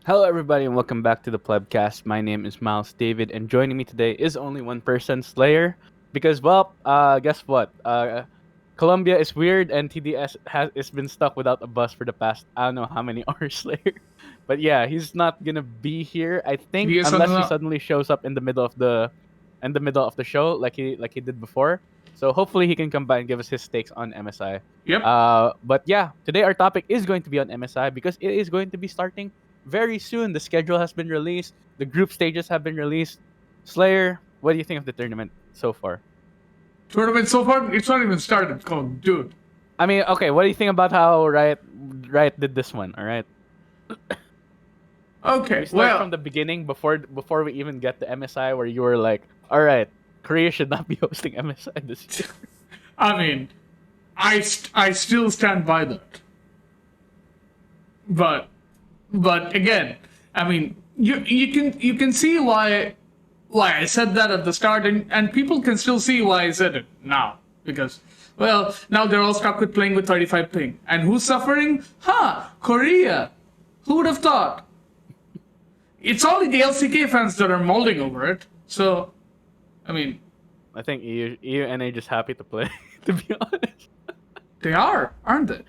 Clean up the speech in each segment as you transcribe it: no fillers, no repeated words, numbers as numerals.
Hello, everybody, and welcome back to the Plebcast. My name is Miles David, and joining me today is only one person, Slayer. Because, guess what? Colombia is weird, and TDS has been stuck without a bus for the past I don't know how many hours, Slayer. But yeah, he's not gonna be here. I think TDS on unless he the suddenly shows up in the middle of the show, like he did before. So hopefully he can come by and give us his takes on MSI. Yep. But yeah, today our topic is going to be on MSI because it is going to be starting very soon. The schedule has been released. The group stages have been released. Slayer, what do you think of the tournament so far? Tournament so far, it's not even started. Come on, dude. I mean, okay, what do you think about how Riot did this one? All right, we Okay, start from well, the beginning before we even get to MSI, where you were like, all right, Korea should not be hosting MSI this year. I mean, I still stand by that. But but again, I mean, you can see why I said that at the start, and people can still see why I said it now because. Well, now they're all stuck with playing with 35 ping. And who's suffering? Korea. Who would have thought? It's only the LCK fans that are molding over it. So, I mean, I think EU and A just happy to play. To be honest, they are, aren't they?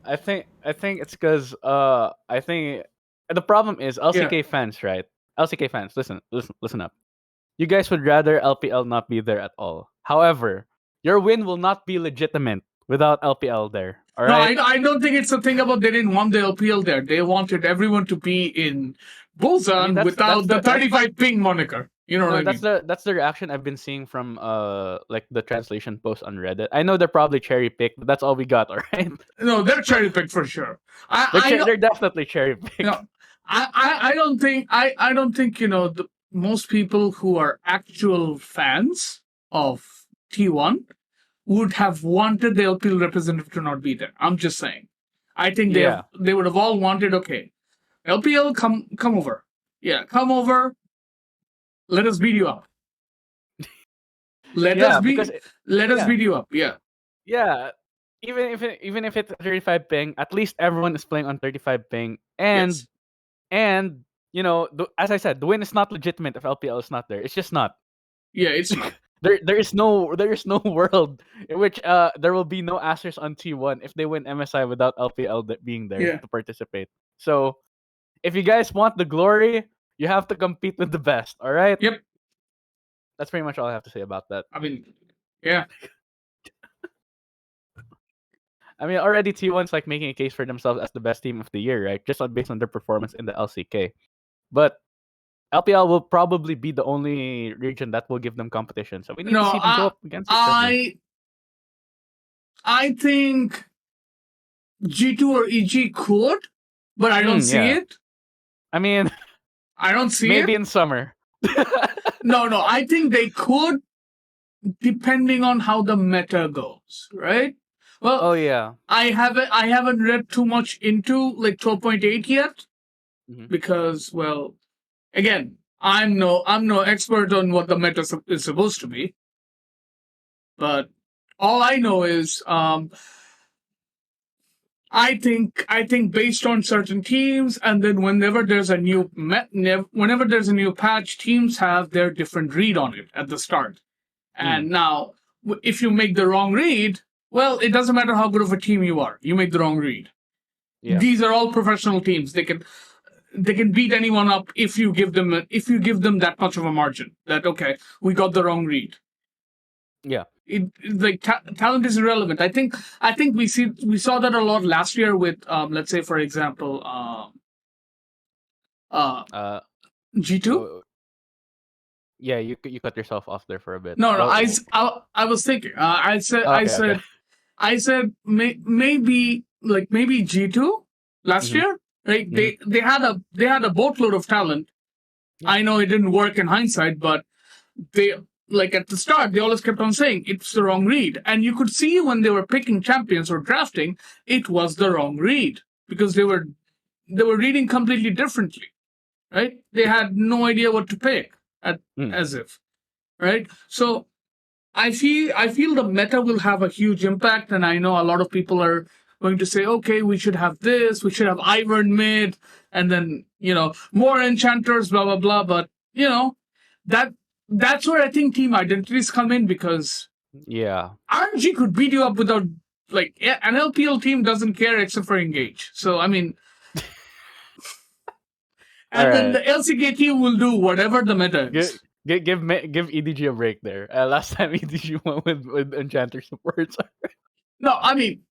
I think it's because I think the problem is Yeah. LCK fans, right? LCK fans, listen up. You guys would rather LPL not be there at all. However, your win will not be legitimate without LPL there. All No, right? I don't think it's a thing about they didn't want the LPL there. They wanted everyone to be in I mean Busan that's without the the 35 ping moniker. You know what no I that's mean? the reaction I've been seeing from like the translation posts on Reddit. I know they're probably cherry picked, but that's all we got. All right? No, they're cherry picked for sure. They're definitely cherry You picked. know, I don't think most people who are actual fans of T1 would have wanted the LPL representative to not be there. I'm just saying. I think Yeah. they would have all wanted, okay, LPL, come over. Yeah, come over. Let us beat you up. Let us Yeah, because be let us yeah. beat you up. Yeah. Yeah. Even if it's 35 ping, at least everyone is playing on 35 ping Yes. and as I said, the win is not legitimate if LPL is not there. It's just not. Yeah, it's not. There is no world in which there will be no Astros on T1 if they win MSI without LPL being there Yeah. to participate. So if you guys want the glory, you have to compete with the best. All right, Yep. that's pretty much all I have to say about that. I mean, yeah. I mean, already T1's like making a case for themselves as the best team of the year, right? Just based on their performance in the LCK. But LPL will probably be the only region that will give them competition. So we need No, to see them go up against each other. I I think G2 or EG could, but I don't see Yeah. it. I mean, I don't see maybe it. in summer. No. I think they could, depending on how the meta goes. Right. Well, Oh yeah. I haven't read too much into like 12.8 yet Mhm. because, well, again, I'm no expert on what the meta is supposed to be, but all I know is I think based on certain teams, and then whenever there's a new patch, teams have their different read on it at the start. Mm. And now, if you make the wrong read, well, it doesn't matter how good of a team you are. You make the wrong read. Yeah. These are all professional teams. They can beat anyone up if you give them that much of a margin. That, okay, we got the wrong read. Yeah. Like talent is irrelevant. I think we saw that a lot last year with let's say for example uh Uh. G2. w- Yeah. You cut yourself off there for a bit. No, Well. I was thinking I said I Okay. Okay. said I said maybe G2 last Hmm. year, right? Hmm. They had a boatload of talent. Yeah. I know it didn't work in hindsight, but they, like, at the start they always kept on saying it's the wrong read, and you could see when they were picking champions or drafting, it was the wrong read because they were reading completely differently, right? They had no idea what to pick at, Mm. as if, right? So I feel the meta will have a huge impact, and I know a lot of people are going to say, okay, we should have this, we should have Ivern mid, and then more enchanters, blah blah blah. But that that's where I think team identities come in, because Yeah. RNG could beat you up without, like, an LPL team doesn't care except for engage. So I mean, All and then right. the LCK team will do whatever the meta Give is. give EDG a break there. Last time EDG won with Enchanter supports. No, I mean,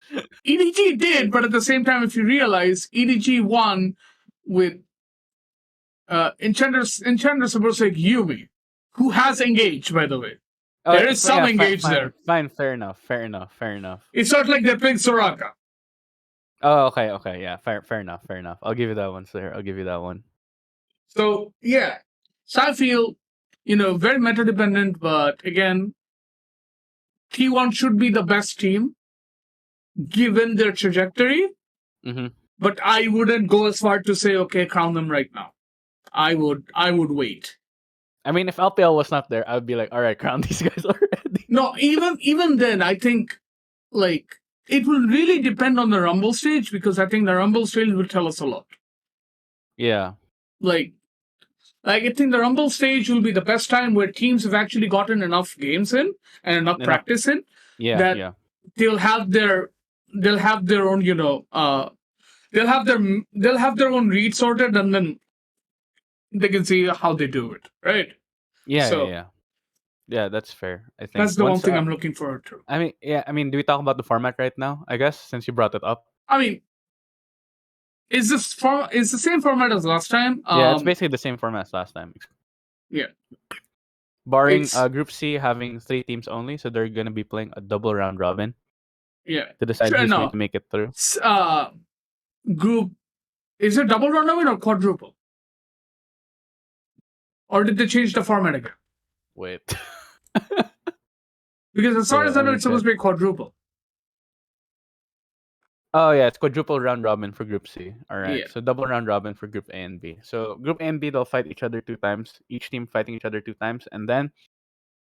EDG did, but at the same time, if you realize, EDG won with Enchanter supports like Yumi, who has engaged, by the way. Oh There is some yeah, fine, engage fine, there. fine. Fair enough. Fair enough. Fair enough. It's not like they're playing Soraka. Oh, okay, okay, yeah, fair enough, fair enough. I'll give you that one, sir. I'll give you that one. So yeah, so I feel, very meta dependent, but again, T1 should be the best team given their trajectory. Mm-hmm. But I wouldn't go as far to say, okay, crown them right now. I would wait. I mean, if LPL was not there, I'd be like, all right, crown these guys already. No, even then, I think, like, it will really depend on the Rumble stage, because I think the Rumble stage will tell us a lot. Yeah, Like, I think the Rumble stage will be the best time where teams have actually gotten enough games in and enough enough. practice in, Yeah, that yeah, they'll have their own, they'll have their own read sorted, and then they can see how they do it, right? yeah, yeah, So yeah. Yeah, that's fair. I that's think the one once. thing I'm looking forward to. I mean, yeah. I mean, do we talk about the format right now? I guess since you brought it up. I mean, it's the same format as last time. Yeah, it's basically the same format as last time, Yeah, barring it's Group C having 3 teams only. So they're gonna be playing a double round robin yeah. to decide Sure, who's going no. to make it through. Group, is it double round robin or quadruple? Or did they change the format again? Wait. Because as far Yeah, as I know, let me it's supposed to check. be quadruple. Oh yeah, it's quadruple round robin for Group C. All right, Yeah. so double round robin for Group A and B. So Group A and B, they'll fight each other 2 times. Each team fighting each other 2 times, and then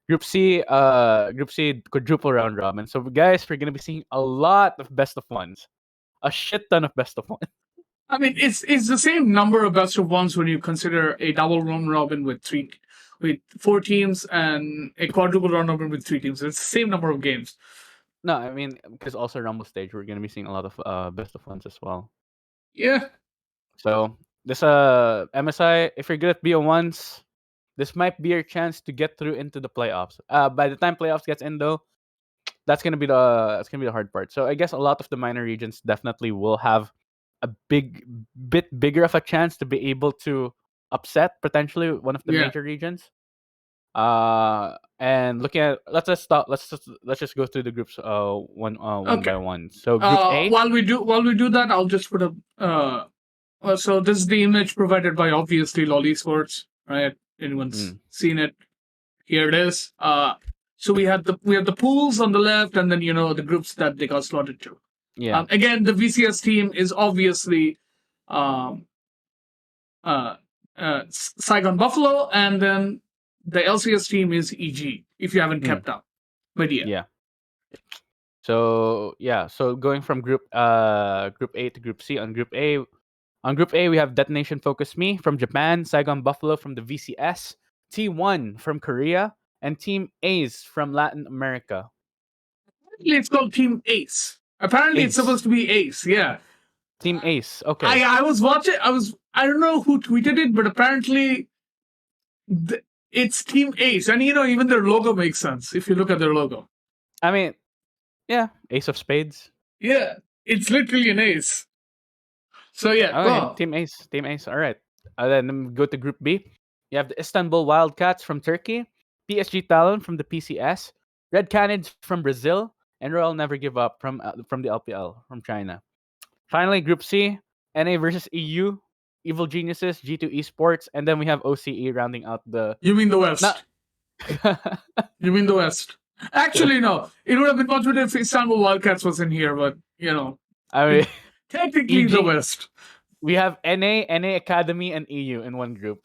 Group C quadruple round robin. So guys, we're gonna be seeing a lot of best of ones, a shit ton of best of one. I mean, it's the same number of best of ones when you consider a double round robin with 4 teams, and a quadruple round robin with 3 teams. It's the same number of games. No, I mean because also Rumble stage, we're gonna be seeing a lot of best of ones as well. Yeah. So this MSI, if you're good at BO1s, this might be your chance to get through into the playoffs. By the time playoffs gets in though, that's gonna be the hard part. So I guess a lot of the minor regions definitely will have a bit bigger of a chance to be able to upset potentially one of the Yeah. major regions. And looking at let's just go through the groups one Okay. by one. So Group A. While we do that, I'll just put a. So this is the image provided by, obviously, Lolly Sports, right? Anyone's seen it? Here it is. So we have the pools on the left, and then the groups that they got slotted to. Yeah. Again, the VCS team is obviously um, Saigon Buffalo, and then the LCS team is EG. If you haven't kept up, but yeah. Yeah. So going from Group A to Group C. On Group A, we have Detonation Focus Me from Japan, Saigon Buffalo from the VCS, T1 from Korea, and Team Ace from Latin America. Apparently, it's called Team Ace. Apparently, it's Ace. supposed to be Ace. Yeah. Team Ace. Okay. I was watching. I don't know who tweeted it, but apparently, it's Team Ace, and even their logo makes sense if you look at their logo. I mean, yeah, Ace of Spades. Yeah, it's literally an ace. So yeah, Okay, Team Ace. Team Ace. All right. Then go to Group B. You have the Istanbul Wildcats from Turkey, PSG Talon from the PCS, Red Canids from Brazil, and Royal Never Give Up from the LPL from China. Finally, Group C, NA versus EU, Evil Geniuses, G2 Esports, and then we have OCE rounding out the. You mean the West? You mean the West? Actually, no. It would have been much better if Istanbul Wildcats was in here, but I mean, technically EG, the West. We have NA Academy, and EU in one group.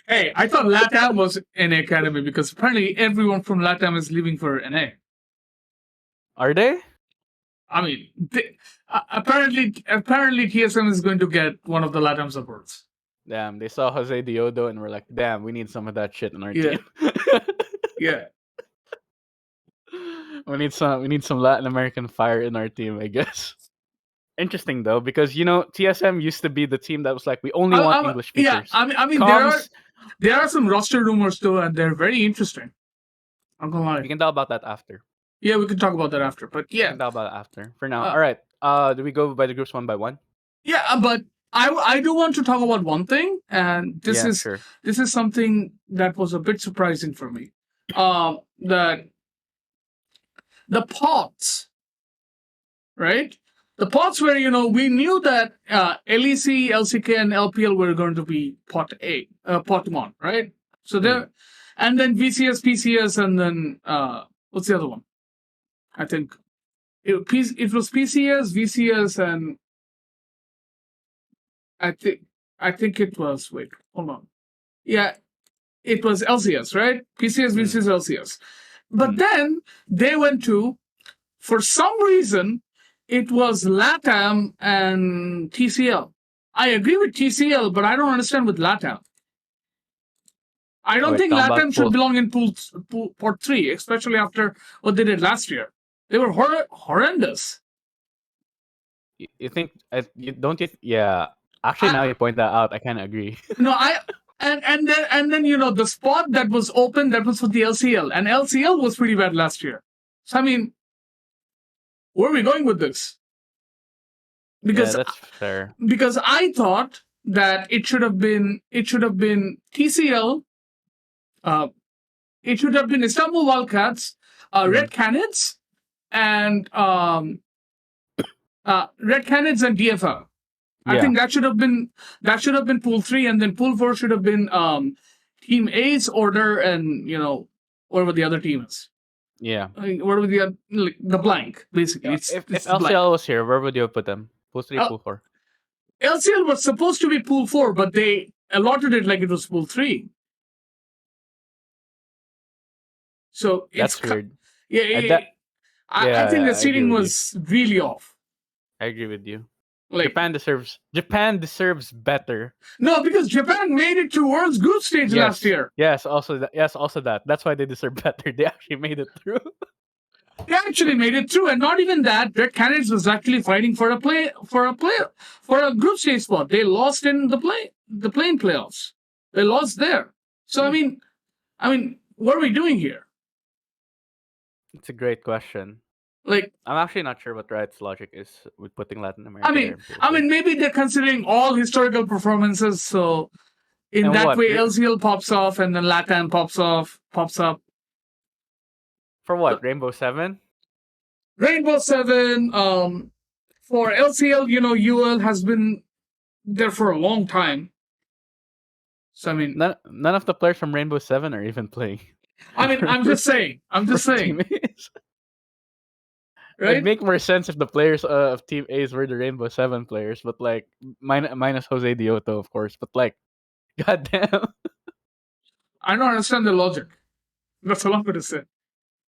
Hey, I thought LATAM was NA Academy, because apparently everyone from LATAM is leaving for NA. Are they? I mean, apparently TSM is going to get one of the LATAM supports. Damn, they saw Jose Diodo and were like, "Damn, we need some of that shit in our Yeah, team." yeah. We need some Latin American fire in our team, I guess. Interesting though, because TSM used to be the team that was like, we only want English Yeah. speakers. I mean, Comms, there are some roster rumors too, and they're very interesting. I'm gonna lie. we can talk about that after. Yeah, we can talk about that after. But We yeah, can talk about it after. For now, uh, all right. Do we go by the groups one by one? yeah. But I do want to talk about one thing, and Yeah, sure. this is something that was a bit surprising for me. That the pots, right? The pots where we knew that LEC, LCK, and LPL were going to be pot A, pot one, right? So Mm. there, and then VCS, PCS, and then what's the other one? I think it was PCS, VCS, and I think I think it was wait, hold on. Yeah, it was LCS, right? PCS, Mm. VCS, LCS. But Mm. then they went to, for some reason, it was LATAM and TCL. I agree with TCL, but I don't understand with LATAM. I Oh, don't wait, think talking about LATAM should pool. belong in port 3, especially after what they did last year. They were horrendous. You think? You don't you? Yeah. Actually, I, now you point that out, I kind of agree. no, I and then the spot that was open, that was for the LCL, and LCL was pretty bad last year. So I mean, where are we going with this? Yeah, Because that's fair. because I thought that it should have been TCL, uh, it should have been Istanbul Wildcats, Mm. Red Canids, and Red Canids and DFL. I Yeah. think that should have been pool 3, and then pool 4 should have been Team A's order, and whatever the other team is. Yeah. I mean, whatever the blank, basically. Yeah. It's If it's the blank. LCL was here, where would you put them? Pool three, Uh, pool four. LCL was supposed to be pool 4, but they allotted it like it was pool 3. So That's weird. yeah, I that I think Yeah, the I agree seating with you. was really off. I agree with you. Like, Japan deserves better. no, because Japan made it to World's Group Stage last Yes. year. Yes, also that. Yes, also that. That's why they deserve better. They actually made it through. They actually made it through, and not even that. Red Canids was actually fighting for a group stage spot. They lost in the playing playoffs. They lost there. So I mean, what are we doing here? It's a great question. Like, I'm actually not sure what Riot's logic is with putting Latin America I there mean, in pool I two. mean, maybe they're considering all historical performances. So in And that what? way, LCL pops off, and then LATAM pops up. For what? Rainbow Seven? Rainbow Seven. For LCL, UL has been there for a long time. So I mean, None of the players from Rainbow Seven are even playing. I'm just saying. I'm for just saying, Team A's. It'd right? make more sense if the players of Team A's were the Rainbow Seven players, but like minus Jose Dioto, of course. But like, goddamn. I don't understand the logic. That's all I'm gonna say.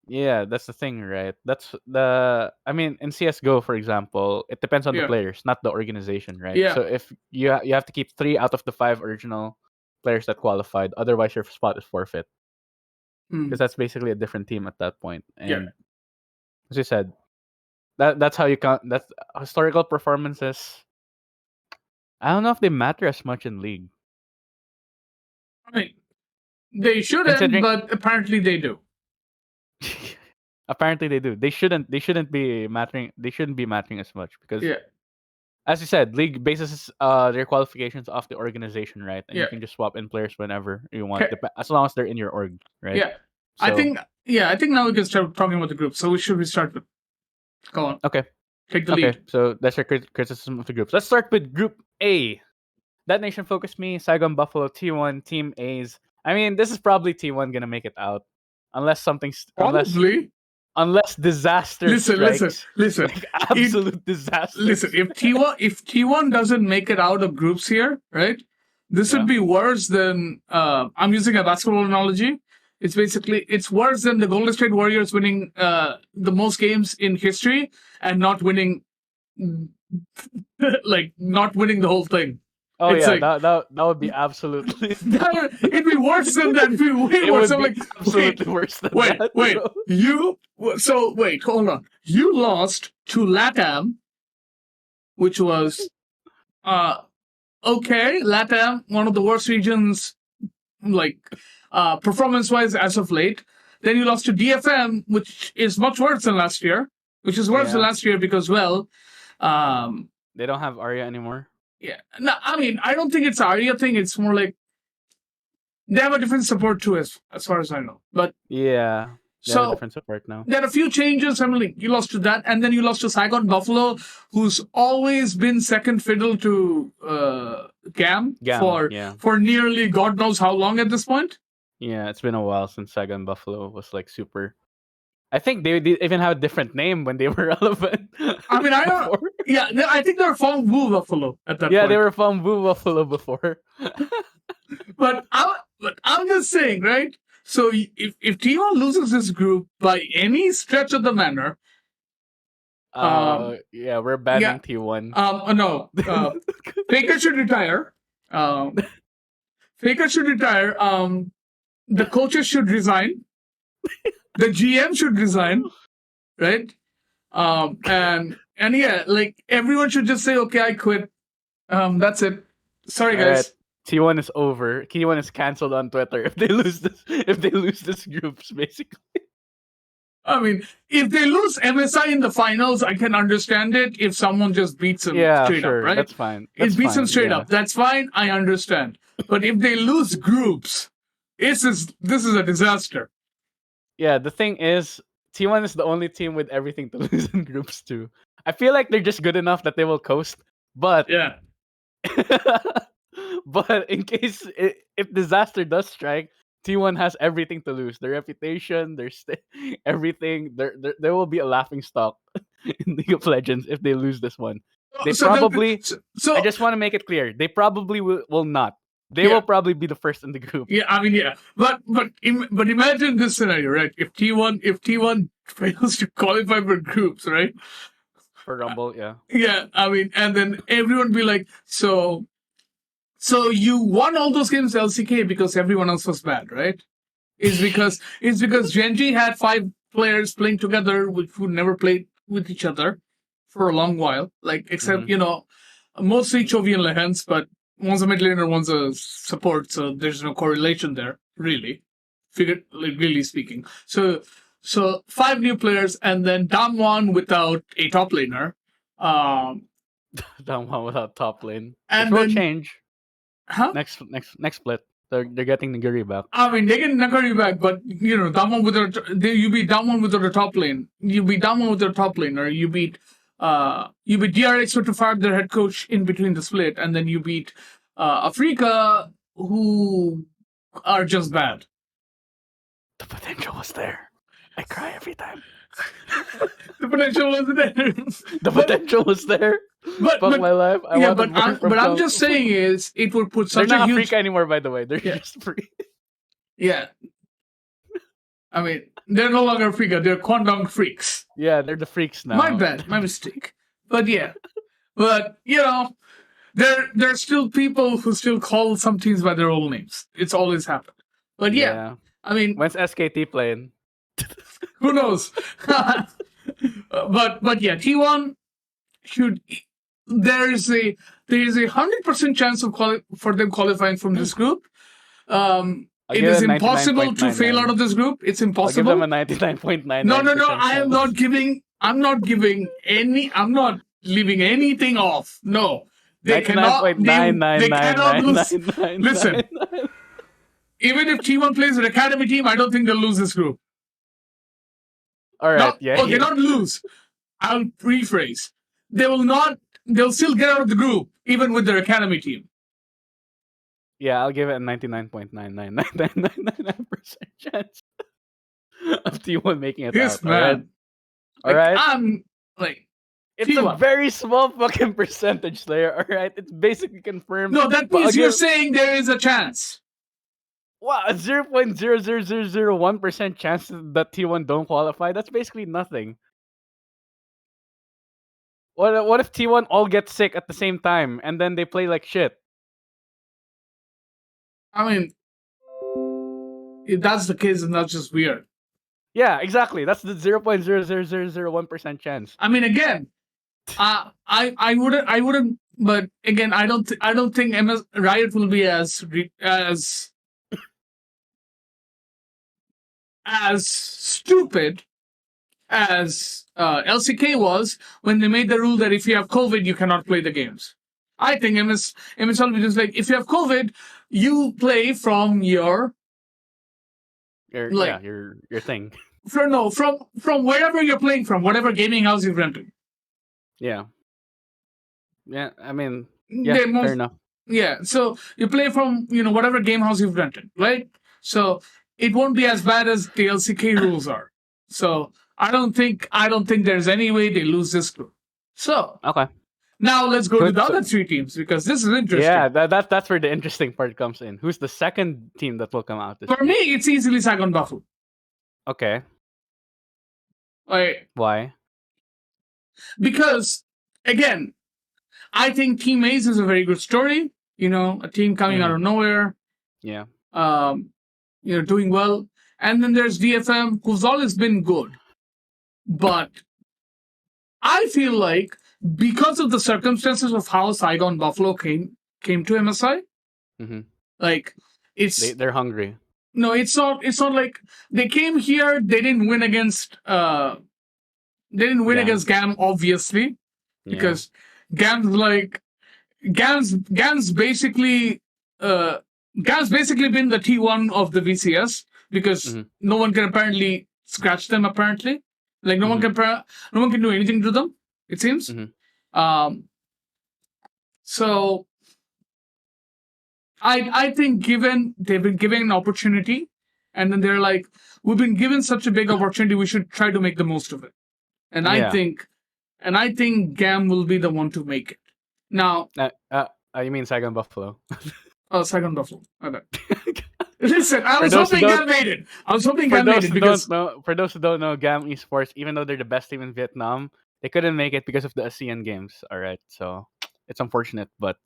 Yeah, that's the thing, right? I mean, in CS:GO, for example, it depends on the Yeah, players, not the organization, right? yeah. So if you have to keep 3 out of the 5 original players that qualified, otherwise your spot is forfeit, Hmm. because that's basically a different team at that point. Yeah. And as you said, that's how you count. That's historical performances. I don't know if they matter as much in league, I mean, they shouldn't, considering. but apparently they do. Apparently they do. They shouldn't be mattering. They shouldn't be mattering as much because, Yeah, as you said, league bases their qualifications off the organization, right? And you yeah, can just swap in players whenever you want, okay, as long as they're in your org, right? yeah. I So think, I think now we can start talking about the group. So we should restart with. Go on, okay, take the okay. lead. So that's our criticism of the groups. Let's start with Group A. That Nation Focus Me, Saigon Buffalo, T1, Team A's. I mean, this is probably T1 gonna make it out, unless Probably. unless disaster Listen. strikes, Listen. like If absolute disaster listen, if T1 doesn't make it out of groups here, right? This Yeah. would be worse than I'm using a basketball analogy. It's worse than the Golden State Warriors winning the most games in history and not winning like not winning the whole thing. Oh It's yeah, like that would be absolutely. it'd be worse than that. It'd be way It worse. would I'm be like, wait, absolutely worse than that, wait. bro. Hold on. You lost to LATAM, which was uh okay. LATAM, one of the worst regions, like performance wise as of late. Then you lost to DFM, which is much worse than last year. Which is worse than Yeah, last year because um, they don't have Arya anymore. yeah. No, I mean, I don't think it's an Arya thing. It's more like they have a different support too, as far as I know. But Yeah, they have a so different support now. there are a few changes. I mean, like, you lost to that, and then you lost to Saigon Buffalo, who's always been second fiddle to Cam Gam, yeah, for nearly God knows how long at this point. yeah. It's been a while since Sagan Buffalo was like super. I think they even have a different name when they were relevant. I mean, I don't. Before. Yeah, I think they're from Woo Buffalo at that Yeah, they point. were from Boo Buffalo before. But I'm just saying, right? So if T1 loses this group by any stretch of the manner, Yeah, we're yeah, banning T1. no, Faker should retire. Um, Faker should retire. The coaches should resign. The GM should resign, right? And yeah, like everyone should just say, okay, I quit. That's it. Sorry, All right, guys. T1 is over. T1 is canceled on Twitter if they lose this. If they lose this groups, basically. I mean, if they lose MSI in the finals, I can understand it. If someone just beats them Yeah, straight up, sure, right? that's fine. It That's beats them fine. straight Yeah. up. That's fine. I understand. But if they lose groups, this is a disaster. Yeah, the thing is, T1 is the only team with everything to lose in groups too. I feel like they're just good enough that they will coast, but Yeah. but in case if disaster does strike, T1 has everything to lose. Their reputation, everything. There will be a laughing stock in League of Legends if they lose this one. They So the probably. I so just want to make it clear. They probably will not. They yeah. will probably be the first in the group. Yeah, I mean, yeah, but imagine this scenario, right? If T1 fails to qualify for groups, right? For Rumble, yeah. Yeah, I mean, and then everyone be like, so you won all those games LCK because everyone else was bad, right? It's because Genji had 5 players playing together who never played with each other for a long while, like except mostly Chovy and Lehens, but one's a mid laner, one's a support, so there's no correlation there, really. Really speaking. So 5 new players, and then Damwon without a top laner. Down one without top lane. And Which will then change huh? next split. They're getting Naguri back. I mean, they get Nakari back, but Damwon you beat Damwon without a top lane. You beat Damwon without a top lane, or you beat DRX to fire their head coach in between the split, and then you beat Afrika, who are just bad. The potential was there. I cry every time. The potential was there. The potential was there. But Fuck my life. I yeah, wanted more from I'm just saying is it would put They're such a not huge Afrika anymore, by the way. They're just free. yeah. I mean, they're no longer Afrika. They're Kwandong freaks. Yeah, they're the freaks now. My bad, my mistake. But yeah, but there's still people who still call some teams by their old names. It's always happened. But yeah. I mean, when's SKT playing? who knows? but yeah, T1 should. There's a 100% chance of for them qualifying from this group. It is impossible to fail out of this group. It's impossible. I'll give them a 99.99%. No. I'm not leaving anything off. No. They cannot lose. Listen, even if T1 plays an academy team, I don't think they'll lose this group. All right, not lose. I'll rephrase. They'll still get out of the group, even with their academy team. Yeah, I'll give it a 99.99999% chance of T1 making it Yes, out. man. All right. I'm like, it's T1. a very small fucking percentage there. All right, it's basically confirmed. No, that means you're saying there is a chance. Wow, a 0.00001% chance that T1 don't qualify. That's basically nothing. What if T1 all get sick at the same time and then they play like shit? I mean, if that's the case, then that's just weird. Yeah, exactly. That's the 0.00001% chance. I mean, again, I wouldn't. But again, I don't think Riot will be as stupid as LCK was when they made the rule that if you have COVID, you cannot play the games. I think MSL will be just like, if you have COVID, you play from your like Your thing. from wherever you're playing from, whatever gaming house you've rented. Yeah. Yeah, I mean, yeah, They fair most enough. Yeah, so you play from whatever game house you've rented, right? So it won't be as bad as the LCK rules are. So I don't think there's any way they lose this group. So Okay. now let's go to Good. the So, other three teams because this is yeah, interesting. that's where the interesting part comes in. Who's the second team that will come out this For me, week? it's easily Saigon Buffalo. Okay. Like, Why? because again, I think Team Ace is a very good story. A team coming out Mm-hmm. of nowhere, Yeah. um, doing well. And then there's DFM, who's always been good. But I feel like because of the circumstances of how Saigon Buffalo came to MSI, Mm-hmm. like it's They're hungry. no, it's not like they came here, they didn't win Gam. against GAM, obviously, Yeah. because GAM's like GAM's basically uh GAM's basically been the T1 of the VCS because Mm-hmm. no one can apparently scratch them apparently. Like Mm-hmm. no one can do anything to them, it seems. Mm-hmm. Um so I think given they've been given an opportunity and then they're like, we've been given such a big opportunity, we should try to make the most of it. And Yeah. I think GAM will be the one to make it. Now, You mean Saigon Buffalo? Second Buffalo. Okay. Listen, I For was those who hoping don't, GAM made it. I was hoping for GAM made those it who don't because know, for those who don't know, Gam Esports, even though they're the best team in Vietnam, they couldn't make it because of the ASEAN Games. All right, so it's unfortunate, but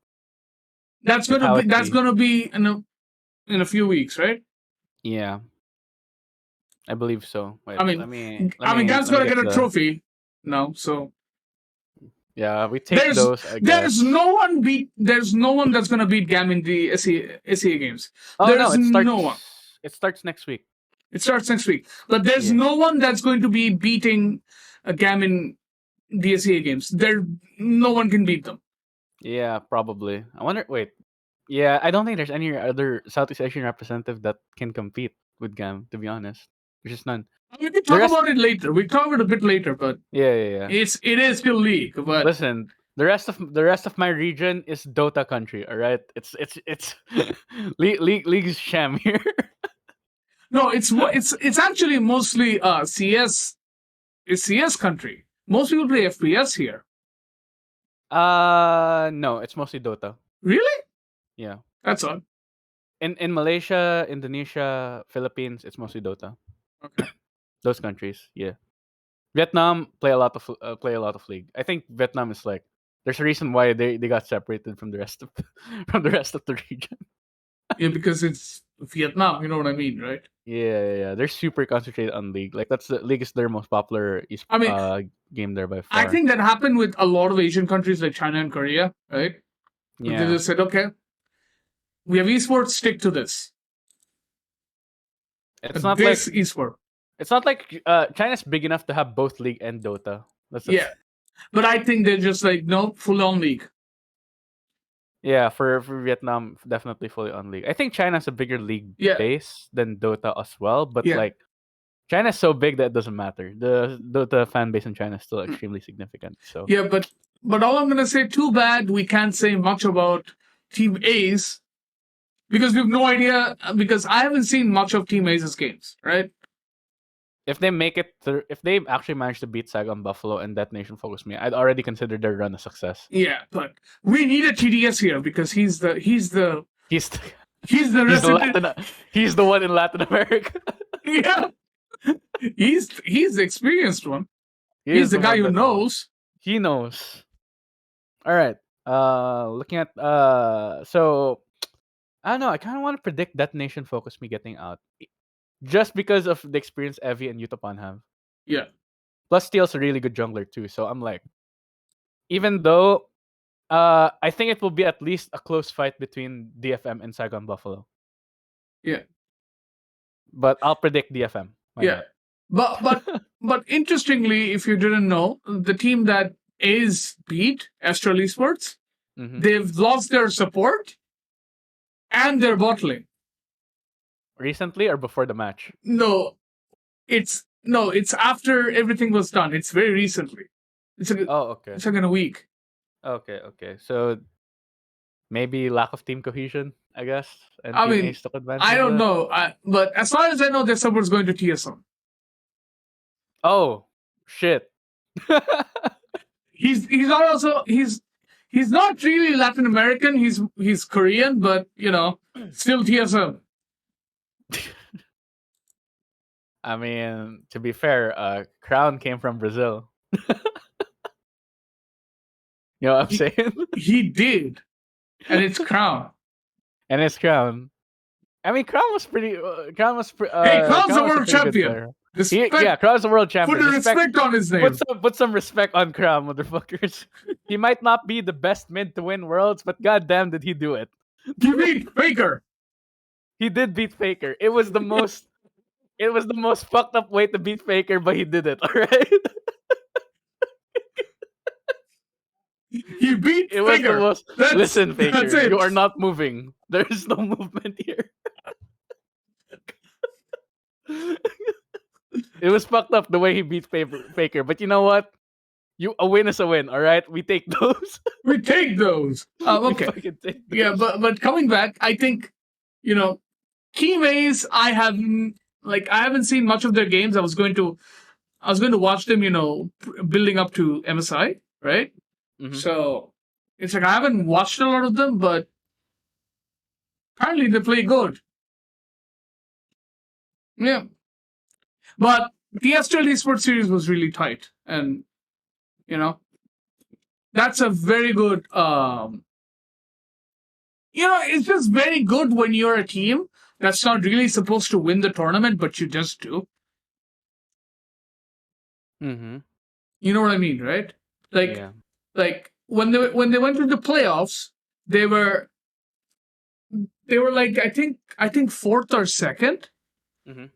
it's how it that's be. gonna be in a few weeks, right? Yeah, I believe so. Wait, I mean, GAM's let me gonna get get a the. trophy now, so Yeah, we take those, I guess. there's no one that's gonna beat GAM in the SEA games. Oh no, There's no one. it starts next week. It starts next week, but there's Yeah, no one that's going to be beating a GAM in the SEA games. No one can beat them. yeah, probably. I wonder. Wait, yeah, I don't think there's any other Southeast Asian representative that can compete with Gam. To be honest, there's just none. We can The talk rest, about it later. We'll talk about it a bit later, but yeah. it is still league. But Listen, the rest of my region is Dota country. All right, it's league's sham here. no, it's actually mostly CS. It's CS country. Most people play FPS here. No, it's mostly Dota. Really? Yeah, That's odd. in Malaysia, Indonesia, Philippines, it's mostly Dota. Okay. Those countries, yeah. Vietnam play a lot of league. I think Vietnam is like there's a reason why they got separated from the rest of from the rest of the region. Yeah, because it's Vietnam. You know what I mean, right? Yeah. They're super concentrated on league. Like that's the league is their most popular I mean, game there by I far. think that happened with a lot of Asian countries like China and Korea, right? They Yeah, just said, okay, we have esports, stick to this. it's not like This esport. China's big enough to have both league and Dota. That's the Yeah. But I think they're just like, no, full on league. yeah, for Vietnam, definitely fully on league. I think China's a bigger league Yeah. base than Dota as well, but Yeah. like China's so big that it doesn't matter. The Dota fan base in China is still extremely significant. So Yeah, but all I'm gonna say, too bad we can't say much about Team A's because we have no idea because I haven't seen much of Team A's games, right? if they make it through, if they actually manage to beat Saigon Buffalo and that Nation Focus Me, I'd already consider their run a success. Yeah, but we need a TDS here because he's the He's He's the He's the resident. Latin. He's the one in Latin America. Yeah, he's the experienced one. He He's is the the guy one who that knows. knows. He knows. All right. Looking at so I don't know. I kind of want to predict Detonation Focus me getting out, just because of the experience Evie and Utapon have. Yeah, Plus, Steel's a really good jungler too. So I'm like, even though I think it will be at least a close fight between DFM and Saigon Buffalo. yeah, But I'll predict DFM. Why yeah. not? But interestingly, if you didn't know, the team that is beat Astral Esports, Hmm. they've lost their support and their bottling. Recently or before the match? No, it's after everything was done. It's very recently. It's like Oh, okay. it's like in a week. Okay, okay. So maybe lack of team cohesion, I guess, and I Team mean, Ace took advantage I of don't that. know, but as far as I know, their support's going to TSM. Oh, shit. He's also he's not really Latin American. He's Korean, but still TSM. I mean, to be fair, Crown came from Brazil. You know what I'm He, saying? he did, and it's Crown. And it's Crown. I mean, Crown was pretty. Hey, Crown's the Crown was a world pretty good champion. player. Yeah, Respect, Crown's the world put champion. the Respect. respect on his name. Put some respect on Crown, motherfuckers. He might not be the best mid to win worlds, but goddamn, did he do it? You beat Faker. He did beat Faker. It was the most. It was the most fucked up way to beat Faker, but he did it. All right. He beat It was the Faker. most. That's Listen, that's Faker, you it. are not moving. There is no movement here. It was fucked up the way he beat Faker, but you know what? A win is a win. All right, we take those. We take those. We Okay. fucking take those. Yeah, but coming back, I think Key Maze. I haven't seen much of their games. I was going to watch them. Building up to MSI, right? Mhm. So it's like I haven't watched a lot of them, but apparently they play good. Yeah, but the Astral Esports series was really tight, and you know that's a very good. It's just very good when you're a team that's not really supposed to win the tournament, but you just do. Mhm. You know what I mean, right? Like, Yeah. like when they went to the playoffs, they were like I think fourth or second, Mhm.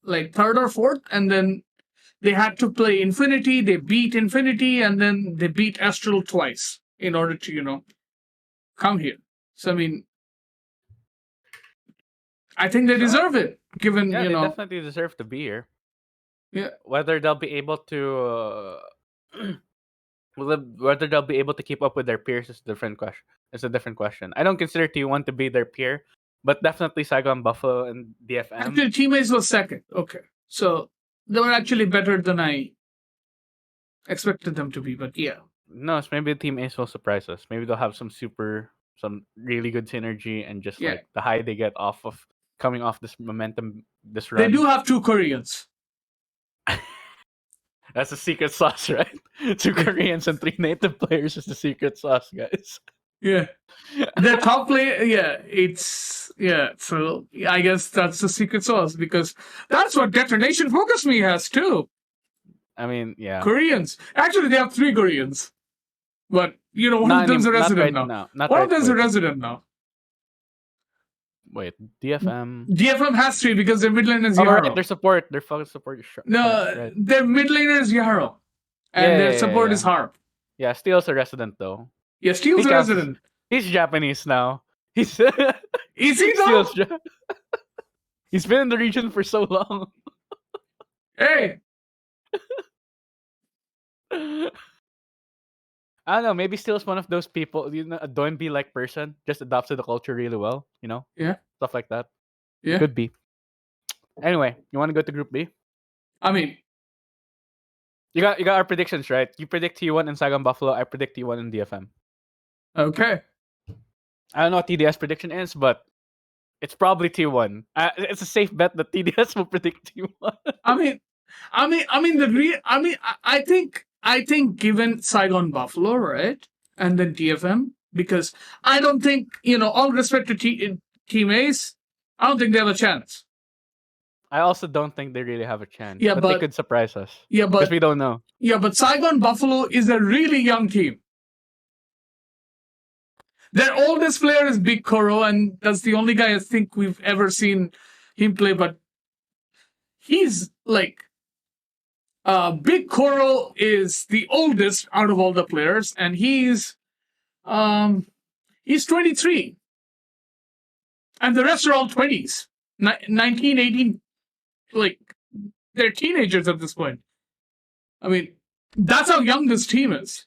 like third or fourth, and then they had to play Infinity. They beat Infinity, and then they beat Astral twice in order to come here. So I mean, I think they Sure. deserve it, given Yeah, they definitely deserve to be here. yeah. Whether they'll be able to, whether they'll be able to keep up with their peers is a different question. It's a different question. I don't consider T1 to be their peer, but definitely Saigon Buffalo and DFM. Actually, Teammates was second. Okay, so they were actually better than I expected them to be. But yeah, No, it's maybe Team Ace will surprise us. Maybe they'll have some really good synergy, and just yeah, like the high they get off of coming off this momentum, this they run. do have two Koreans. That's the secret sauce, right? Two Koreans and three native players is the secret sauce, guys. Yeah, the top player. Yeah, it's yeah. So I guess that's the secret sauce because that's what Detonation Focus Me has too. I mean, yeah. Koreans. Actually, they have three Koreans, but one of them's a Not resident right now. now. Not One of right. them's a Wait, resident now. wait. DFM. DFM has three because their mid laner is Oh, right. Yarrow. Their support. Their fucking support is sharp, No, right? their mid laner is Yarrow, Yeah, and their yeah, yeah, support yeah. is Harp. Yeah, Steel's a resident though. Yeah, Steel's He a counts. resident. He's Japanese now. He's Is he Steel's. though? He's been in the region for so long. Hey, I don't know. Maybe Steel's one of those people. A don't be like person. Just adopts to the culture really well. yeah, Stuff like that. yeah. Could be. Anyway, you want to go to Group B? I mean, You got our predictions, right? You predict T1 and Saigon Buffalo. I predict T1 and DFM. okay. I don't know what TDS prediction is, but it's probably T1. It's a safe bet that TDS will predict T1. I mean, I think given Saigon Buffalo, right, and then TFM, because I don't think all respect to Team Ace, I don't think they have a chance. I also don't think they really have a chance, Yeah, but they but could surprise us yeah, because but we don't know. yeah, but Saigon Buffalo is a really young team. Their oldest player is Big Koro, and that's the only guy I think we've ever seen him play. But he's like, Big Koro is the oldest out of all the players, and he's 23, and the rest are all 20s, 19, 18. Like, they're teenagers at this point. I mean, that's how young this team is.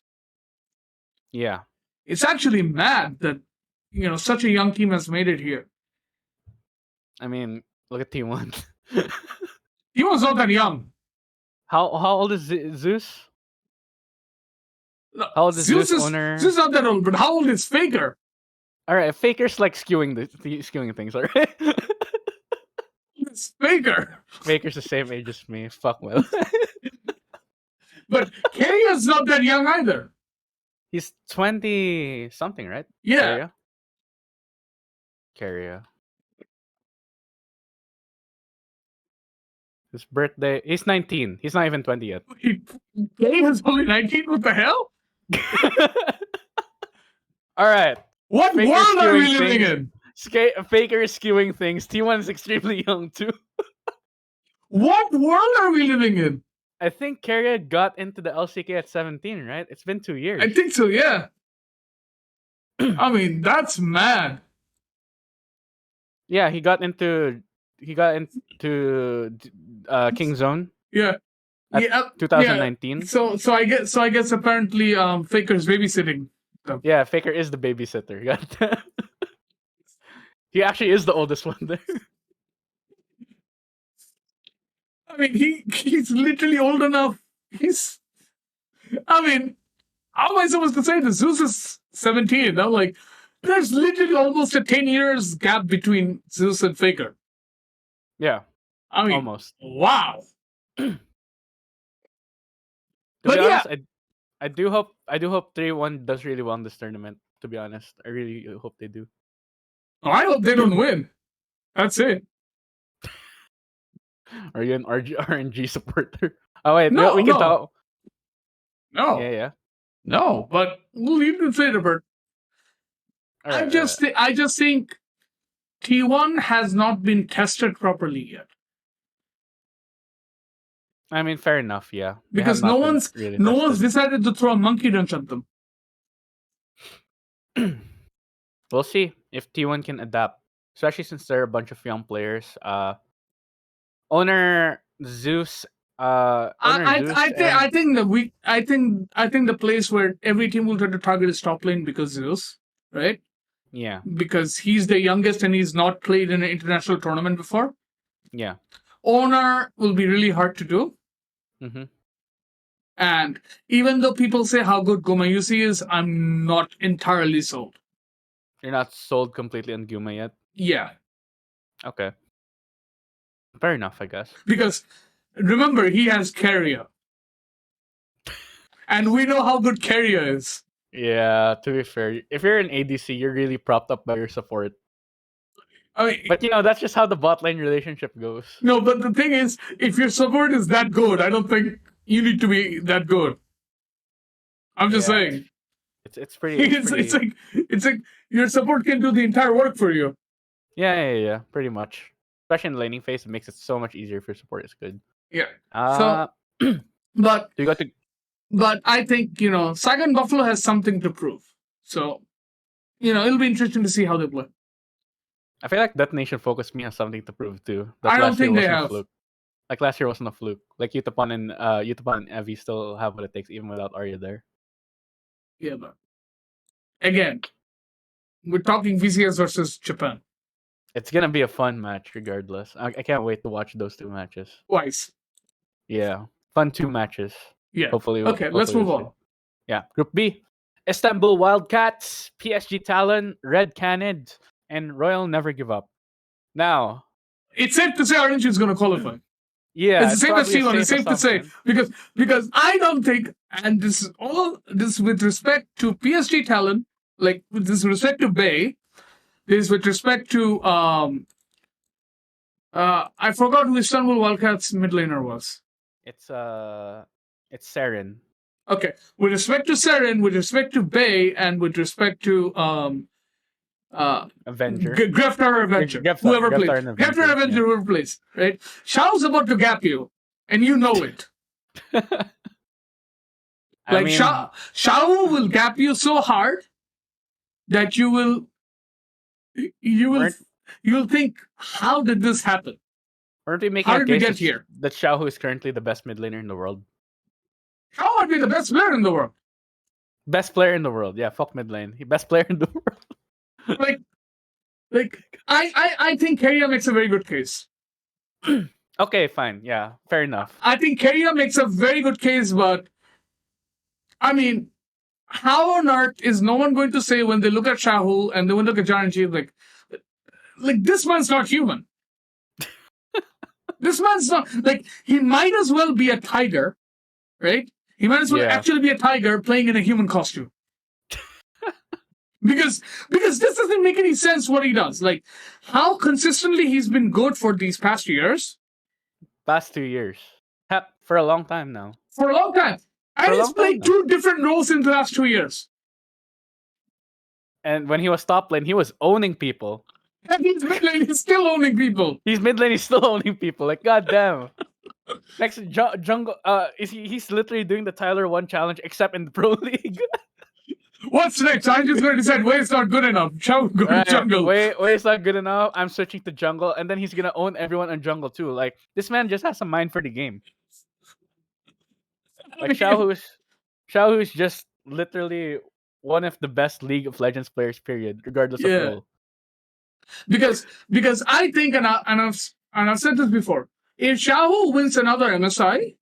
Yeah, It's actually mad that such a young team has made it here. I mean, look at T1. He was not that young. How old is Zeus? No, How old is Zeus owner? Zeus is not that old, but how old is Faker? All right, Faker's like skewing things. All right, It's Faker. Faker's the same age as me. Fuck well. But Karia's not that young either. He's 20 something, right? Yeah. Carrier. His birthday. He's 19. He's not even 20 yet. Karia's only 19? What the hell? All right. What Faker's world are we skewing living things. in? Faker is skewing things. T1 is extremely young too. What world are we living in? I think Carrier got into the LCK at 17, right? It's been 2 years. I think so, yeah. I mean, that's mad. Yeah, he got into King Zone. Yeah. At 2019. Yeah. So I guess apparently Faker's babysitting them. Yeah, Faker is the babysitter. He actually is the oldest one there. I mean, he's literally old enough. I mean, how am I supposed to say this? Zeus is 17. I'm like, there's literally almost a 10 years gap between Zeus and Faker. Yeah, I mean, almost. Wow. To But be yeah. honest, I do hope 3-1 does really well in this tournament. To be honest, I really hope they do. I hope they don't win. That's it. Are you an RNG supporter? Oh wait, No, we can no. talk. No. Yeah. No, but we'll leave it later, Bert. I just think T1 has not been tested properly yet. I mean, fair enough. Yeah, They Because have not no been one's really no one's tested. decided to throw a monkey wrench at them. We'll see if T1 can adapt, especially since there are a bunch of young players. Owner Zeus. I think the place where every team will try to target is top lane because Zeus, right? Yeah. Because he's the youngest and he's not played in an international tournament before. Yeah. Owner will be really hard to do. Mm-hmm. And even though people say how good Gomayusi is, I'm not entirely sold. You're not sold completely on Guma yet? Yeah. Okay. Fair enough, I guess. Because remember, he has Carrier. And we know how good Carrier is. Yeah, to be fair, if you're an ADC, you're really propped up by your support. I mean, but that's just how the bot lane relationship goes. No, but the thing is, if your support is that good, I don't think you need to be that good. I'm just saying. It's pretty. It's like your support can do the entire work for you. Yeah. Pretty much. Especially in the laning phase, it makes it so much easier for support. It's good. Yeah. But you got to. But I think Saigon Buffalo has something to prove. So it'll be interesting to see how they play. I feel like Detonation Focus Me has something to prove too. I don't think they have. Fluke. Like last year wasn't a fluke. Like Utapon and Evi still have what it takes even without Arya there. Yeah, but again, we're talking VCS versus Japan. It's gonna be a fun match regardless. I can't wait to watch those two matches. Twice. Yeah, fun 2 matches. Yeah. Hopefully. Okay, let's move on. Yeah, Group B. Istanbul Wildcats, PSG Talon, Red Canids, and Royal Never Give Up. Now, It's safe to say Orange is going to qualify. yeah, It's the it's same as probably a T1. It's safe safe to say assumption. because I don't think, and this with respect to PSG talent, like with this respect to Bay, this with respect to I forgot who Istanbul Wildcats mid laner was. It's uh, it's Seren, Okay, with respect to Seren, with respect to Bay, and with respect to Avenger, Greftar or Avenger, whoever plays, Greftar and Greftar or Avenger. Avenger, whoever plays, right? Shao's about to gap you, and you know it. Yeah. I Like mean, Shao will gap you so hard that you will weren't you will think, how did this happen? weren't we making How a did we case get here? that Xiao Hu is currently the best mid laner in the world? Shao might be the best player in the world. Best player in the world. Yeah, fuck mid lane. He best player in the world. Like like I think Keria makes a very good case. Okay, fine. Yeah, fair enough. I think Keria makes a very good case, but I mean, how on earth is no one going to say when they look at Shahu and they look at Janji like this man's not human. This man's not like he might as well be a tiger, right? He might as well Yeah. actually be a tiger playing in a human costume. Because this doesn't make any sense what he does. Like how consistently he's been good for these past years Past 2 years. For a long time now. for a long time. For And a he's long time played now. two different roles in the last 2 years. And when he was top lane, he was owning people. And he's mid lane, he's still owning people. He's mid lane, he's still owning people. Like, goddamn. Next jungle, he's literally doing the Tyler 1 challenge, except in the Pro League. What's next? I'm just going to decide where it's not good enough. Shall we go to Right. jungle? Wait, it's not good enough. I'm switching to jungle, and then he's gonna own everyone on jungle too. Like, this man just has a mind for the game. Like Xiao Hu is just literally one of the best League of Legends players, period, regardless of Yeah. role. Because I think, and I've said this before, if Shahu wins another MSI,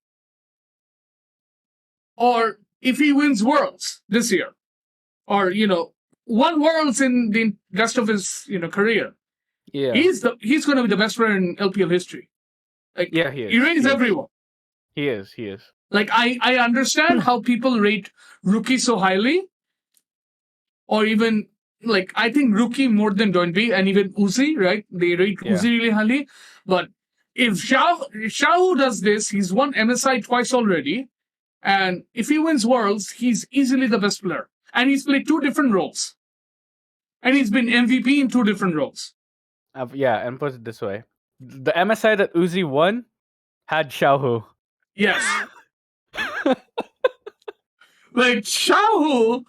or if he wins Worlds this year, or won Worlds in the rest of his career, Yeah. he's going to be the best player in LPL history. Like Yeah, he is. He rates He is. everyone. He is. Like I understand how people rate Rookie so highly, or even like I think Rookie more than Doinby and even Uzi, right? They rate Yeah. Uzi really highly. But if Shao does this, he's won MSI twice already, and if he wins Worlds, he's easily the best player. And he's played two different roles, and he's been MVP in two different roles. Yeah, and put it this way: the MSI that Uzi won had Xiao Hu. Yes. Like Xiao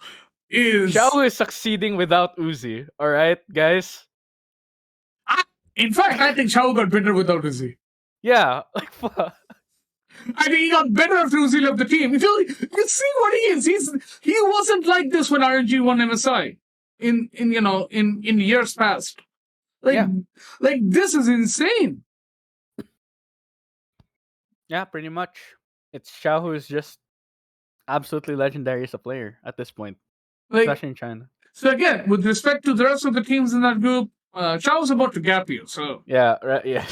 is Xiao Hu is succeeding without Uzi. All right, guys. In fact, I think Xiao got better without Uzi. Yeah, like fuck. I think he got better after Uzi left the team. You see what he is. He wasn't like this when RNG won MSI in years past. Like this is insane. Yeah, pretty much. It's Xiao Hu is just absolutely legendary as a player at this point, Like especially in China. so again, with respect to the rest of the teams in that group, Xiao's about to gap you. So Yeah, right. Yeah,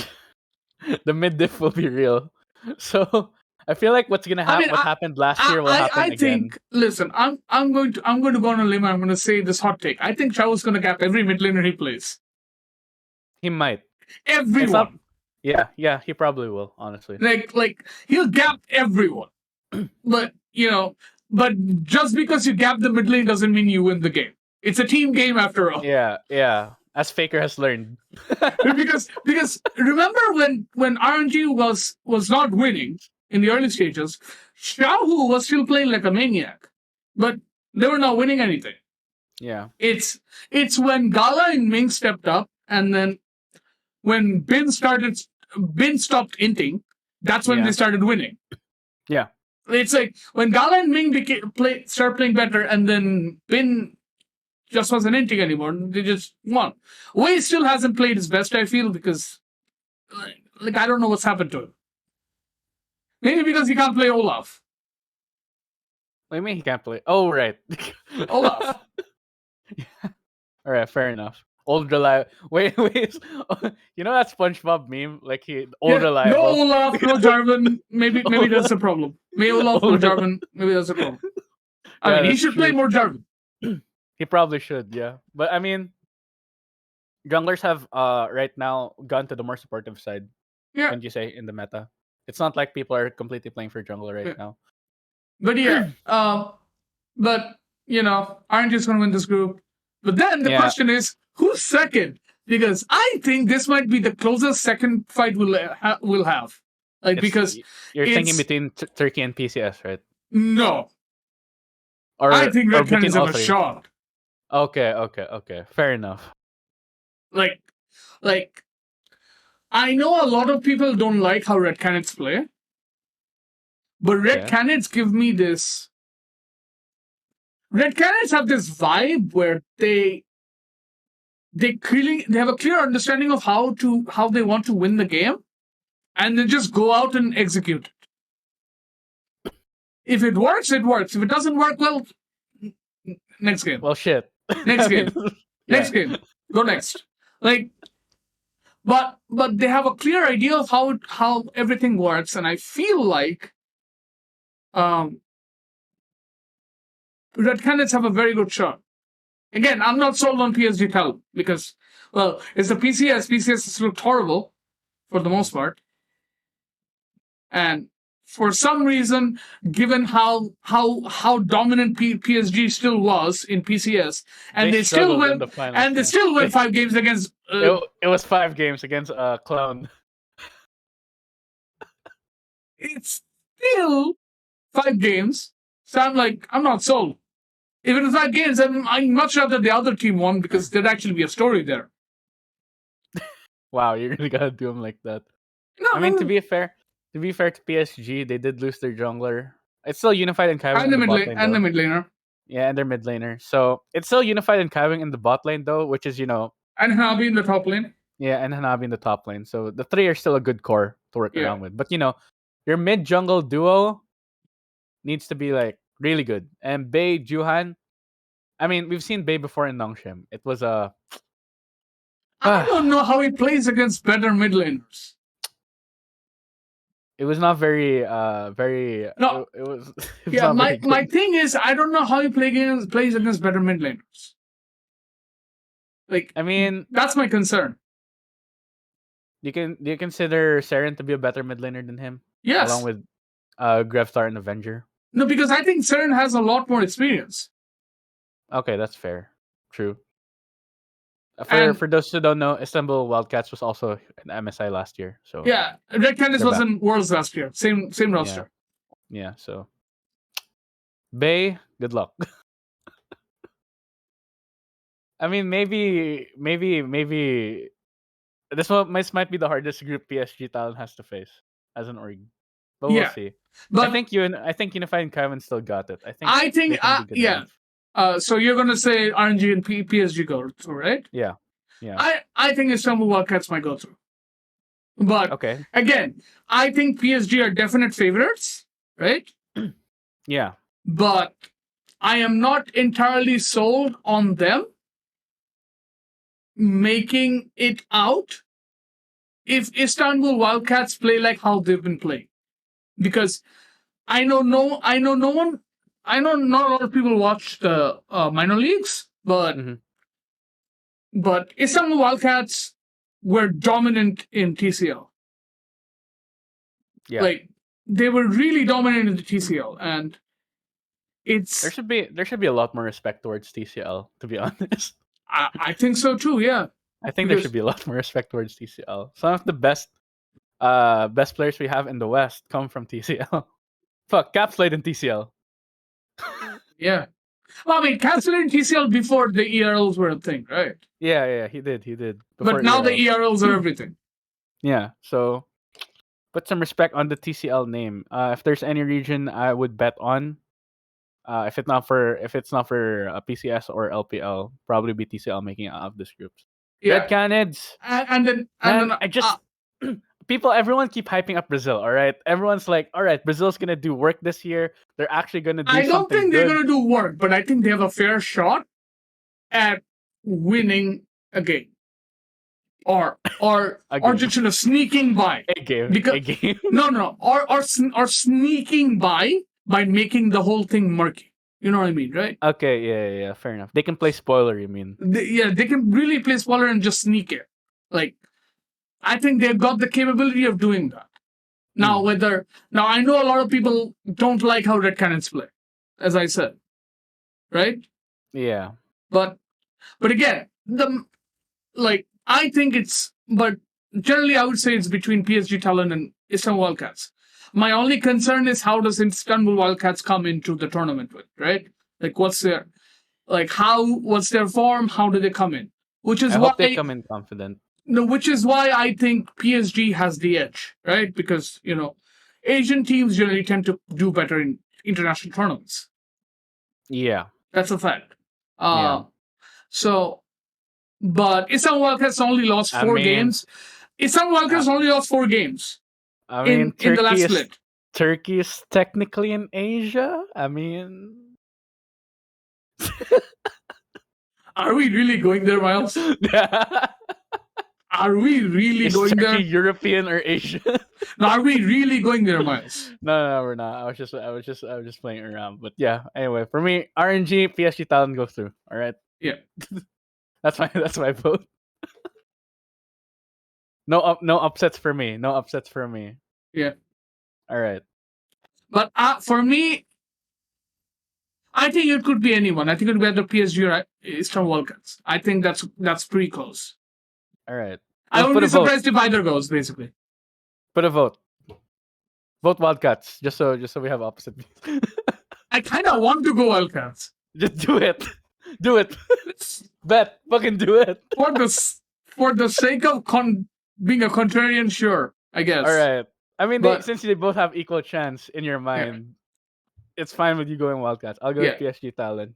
the mid diff will be real. So I feel like what's gonna happen? What happened last year will happen I again. think. Listen, I'm going to go on a limb. I'm going to say this hot take. I think Xiao's going to gap every mid laner he plays. He might. Everyone. Yeah, he probably will. Honestly. Like he'll gap everyone. But but just because you gap the mid lane doesn't mean you win the game. It's a team game after all. Yeah. As Faker has learned. because remember when RNG was not winning in the early stages, Xiaohu was still playing like a maniac, but they were not winning anything. Yeah. It's when Gala and Ming stepped up, and then when Bin stopped inting, that's when they started winning. Yeah. It's like when Gala and Ming started playing better, and then Bin just wasn't inting anymore. They just won. Wei still hasn't played his best, I feel, because like I don't know what's happened to him. Maybe because he can't play Olaf. What do you mean he can't play? Oh, right. Olaf. All right, fair enough. Old reliable. Wait, wait. You know that SpongeBob meme? Like he old Yeah, no reliable. Olaf, no Jarvan. Maybe that's Old, the problem. Maybe Olaf, no old Jarvan. Maybe that's the problem. I Yeah, mean, he that's should play true. more Jarvan. He probably should. Yeah, but I mean, junglers have right now gone to the more supportive side. Yeah, Wouldn't you say in the meta? It's not like people are completely playing for jungle right yeah. now. But yeah, but aren't just going to win this group? But then the Yeah, question is, who's second? Because I think this might be the closest second fight we'll have. Like it's because you're thinking it's between Turkey and PCS, right? no, I think Or Red between Canids have all a three. shot. Okay, okay, okay. Fair enough. Like, like I know a lot of people don't like how Red Canids play, but Red Okay. Canids give me this. Red Canids have this vibe where they have a clear understanding of how they want to win the game, and they just go out and execute it. If it works, it works. If it doesn't work, well, next game, Well, shit. next I mean, game, next yeah. game, go next. Like, but they have a clear idea of how everything works, and I feel like um, Red Canids have a very good shot. Again, I'm not sold on PSG talent because, well, it's the PCS. PCS has looked horrible for the most part. And for some reason, given how dominant PSG still was in PCS, They and they still struggled in win, the finals. and they Yeah. still win 5 games against. It was 5 games against Clown. It's still 5 games. So I'm like, I'm not sold. Even in 5 games, I'm much rather the other team won because there'd actually be a story there. Wow, you're really gonna do them like that. No, I no, mean, no. to be fair to PSG, they did lose their jungler. It's still unified and Kaiwing And in the the mid bot lane, lane and the though. mid laner, Yeah, and their mid laner. So it's still unified and Kaiwing in the bot lane though, which is and Hanabi in the top lane. yeah, and Hanabi in the top lane. So the three are still a good core to work Yeah. around with. But your mid jungle duo needs to be like really good. And Bei Juhan, I mean, we've seen Bei before in Nongshim. It was a I don't know how he plays against better mid laners. it was not very very No, it was it was yeah, not very my good. thing is I don't know how he plays against better mid laners. Like I mean, that's my concern. do you consider Saren to be a better mid laner than him, along Yes. with Grevstar and Avenger? No, because I think Saren has a lot more experience. Okay, that's fair. True. And For those who don't know, Istanbul Wildcats was also an MSI last year, so yeah, Red Candice they're was back. in Worlds last year. Same Yeah, roster. yeah. So Bay, good luck. I mean, maybe this might be the hardest group PSG talent has to face as an org, but we'll Yeah. see. But I think Unified and Kevin still got it. I think I they think can be good yeah. enough. So you're gonna say RNG and PSG go through, right? Yeah, yeah. I think Istanbul Wildcats might go through. But Okay. again, I think PSG are definite favorites, right? Yeah. But I am not entirely sold on them making it out if Istanbul Wildcats play like how they've been playing. Because I know no one, I know not a lot of people watch the minor leagues, Hmm. but Istanbul Wildcats were dominant in TCL. Yeah. Like they were really dominant in the TCL, and There it's should be there should be a lot more respect towards TCL. To be honest, I think so too. Yeah, I think there should because be a lot more respect towards TCL. Some of the best players we have in the West come from TCL. Fuck, Caps played in TCL. yeah. Well, I mean, Cats were in TCL before the ERLs were a thing, right? Yeah, he did But before now the ERLs. ERLs are everything. Yeah, so put some respect on the TCL name. If there's any region I would bet on, if it's not for PCS or LPL, probably be TCL making it out of this group. Red Yeah, Canids, and then man, I just everyone keep hyping up Brazil. All right, everyone's like, all right, Brazil's gonna do work this year. They're actually gonna do I don't something think they're good. going to do work, but I think they have a fair shot at winning a game, or A game, just sneaking by. a game, Because a game. no, or sneaking by making the whole thing murky. You know what I mean, right? Okay, yeah. Fair enough. They can play spoiler. You mean? They can really play spoiler and just sneak it. Like, I think they've got the capability of doing that. Now, now I know a lot of people don't like how Red Cannons play, as I said, right? Yeah. But again, I think but generally I would say it's between PSG Talon and Istanbul Wildcats. My only concern is how does Istanbul Wildcats come into the tournament with, right? Like, what's their form? How do they come in? Which is I hope they why come in confident. No, which is why I think PSG has the edge, right? Because Asian teams generally tend to do better in international tournaments. Yeah. That's a fact. Yeah. So, but Istanbul Wildcats only lost I four mean, games. Istanbul Wildcats only lost 4 games I mean, in the last split. Turkey is technically in Asia. I mean, Are we really going there, Miles? Are we really is going Turkey there? European or Asian? No, are we really going there, Miles? No, we're not. I was just playing around. But yeah. Anyway, for me, RNG PSG Talon go through. All right. Yeah. That's my vote. No upsets for me. No upsets for me. Yeah. All right. But for me, I think it could be anyone. I think it could be either PSG or Eastern Wildcats. I think that's pretty close. All right. I Let's wouldn't put be a vote. surprised if either goes, basically. Put a vote. Vote Wildcats. Just so we have opposite views. I kind of want to go Wildcats. Just do it. Do it. Bet. Fucking do it. For the sake of being a contrarian, sure, I guess. All right. I mean, But- since they both have equal chance in your mind, it's fine with you going Wildcats. I'll go with PSG Talon.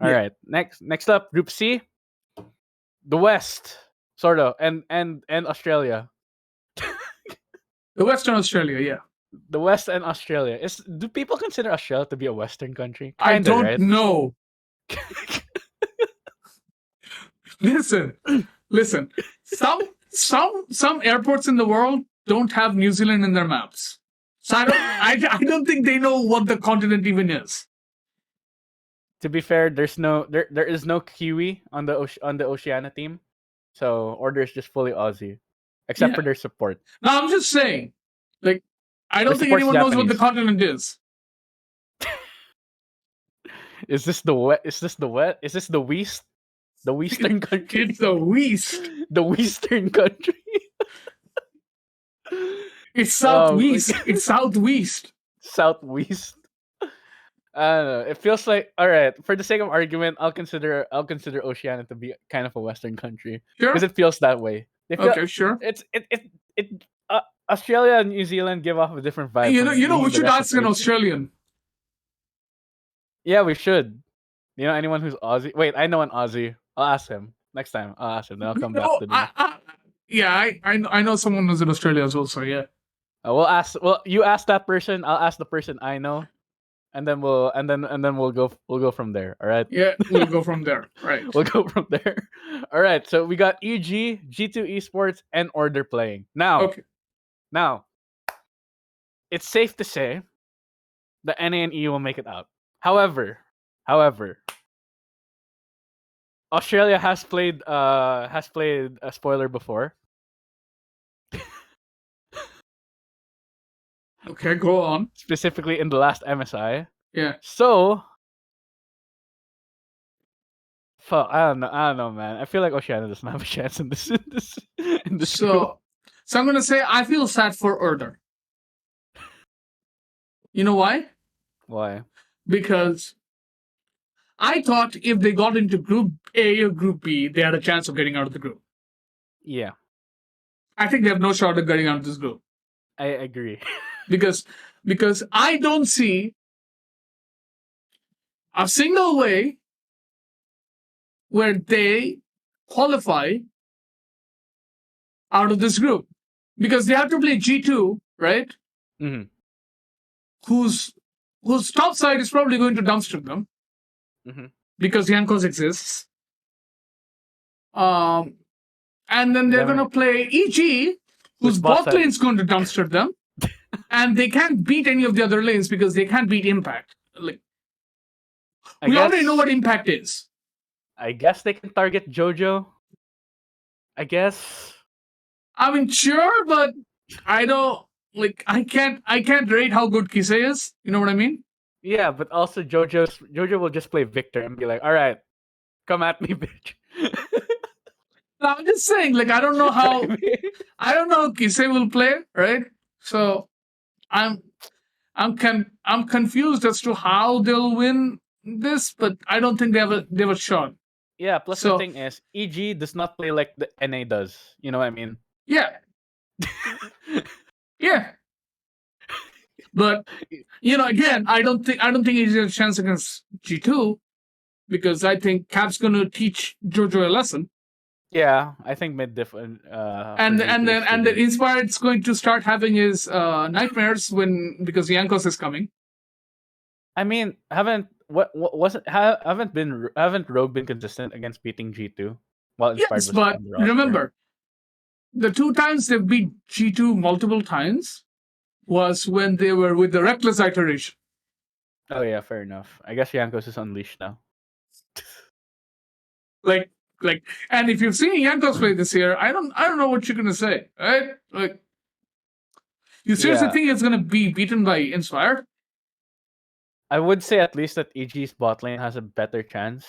All right. Next up, Group C. The West, sort of, and Australia. The Western Australia, yeah. The West and Australia. Do people consider Australia to be a Western country? I Kinda, don't right? know. Listen. Some airports in the world don't have New Zealand in their maps. So I don't think they know what the continent even is. To be fair, there is no Kiwi on the Oceania team, so there's just fully Aussie, except for their support. No, I'm just saying, like, I don't think anyone knows what the continent is. Is this the west? Is this the west? Is this the west? The Western country? It's the West. The Western country. It's Southwest. It's Southwest. Southwest. I don't know. It feels like, all right. For the sake of argument, I'll consider Oceania to be kind of a Western country because it feels that way. Okay, sure. Australia and New Zealand give off a different vibe. You know, we should ask an Australian. Yeah, we should. You know anyone who's Aussie? Wait, I know an Aussie. I'll ask him next time. I'll ask him. Then I'll come back to me. I know someone who's in Australia as well. So yeah. Well, you ask that person. I'll ask the person I know, and then we'll go from there. All right. Yeah, we'll go from there. Right. We'll go from there. All right. So we got EG, G2 Esports, and Order playing now. Okay. Now, it's safe to say that NA and E will make it out. However, Australia has played a spoiler before. Okay, go on. Specifically in the last MSI. Yeah. So, fuck, I don't know, man. I feel like Oceania doesn't have a chance in this group. So I'm gonna say I feel sad for Order. You know why? Why? Because I thought if they got into Group A or Group B, they had a chance of getting out of the group. Yeah. I think they have no shot at getting out of this group. I agree. because I don't see a single way where they qualify out of this group. because they have to play G2, right? Hmm. Whose top side is probably going to dumpster them Hmm. because Yankos exists. Um, and then they're going Then to play EG, whose whose boss bot said, lane's going to dumpster them, and they can't beat any of the other lanes because they can't beat Impact. Like, I we already know guess, what Impact is. I guess they can target JoJo. I guess. I mean, sure, but I don't like. I can't rate how good Kise is. You know what I mean? Yeah, but also JoJo will just play Victor and be like, "All right, come at me, bitch." No, I'm just saying. Like, I don't know Try how. me. I don't know how Kise will play, right? So I'm I'm confused as to how they'll win this, but I don't think they have a shot. Yeah. Plus the So thing is, EG does not play like the NA does. You know what I mean? yeah, yeah. But again, I don't think he's a chance against G2 because I think Cap's gonna teach Jojo a lesson. Yeah, I think mid diff for And and G2 then is too and then good. Inspired's going to start having his nightmares because Yankos is coming. I mean, what wasn't haven't Rogue been consistent against beating G2 while Inspired Yes, was but on the roster? remember the two times they've beat G2 multiple times was when they were with the reckless iteration. Oh yeah, fair enough. I guess Yankos is unleashed now. Like like and if you've seen Yankos play this year, I don't know what you're gonna say, right? Like you seriously Yeah, think it's gonna be beaten by Inspired? I would say at least that EG's bot lane has a better chance.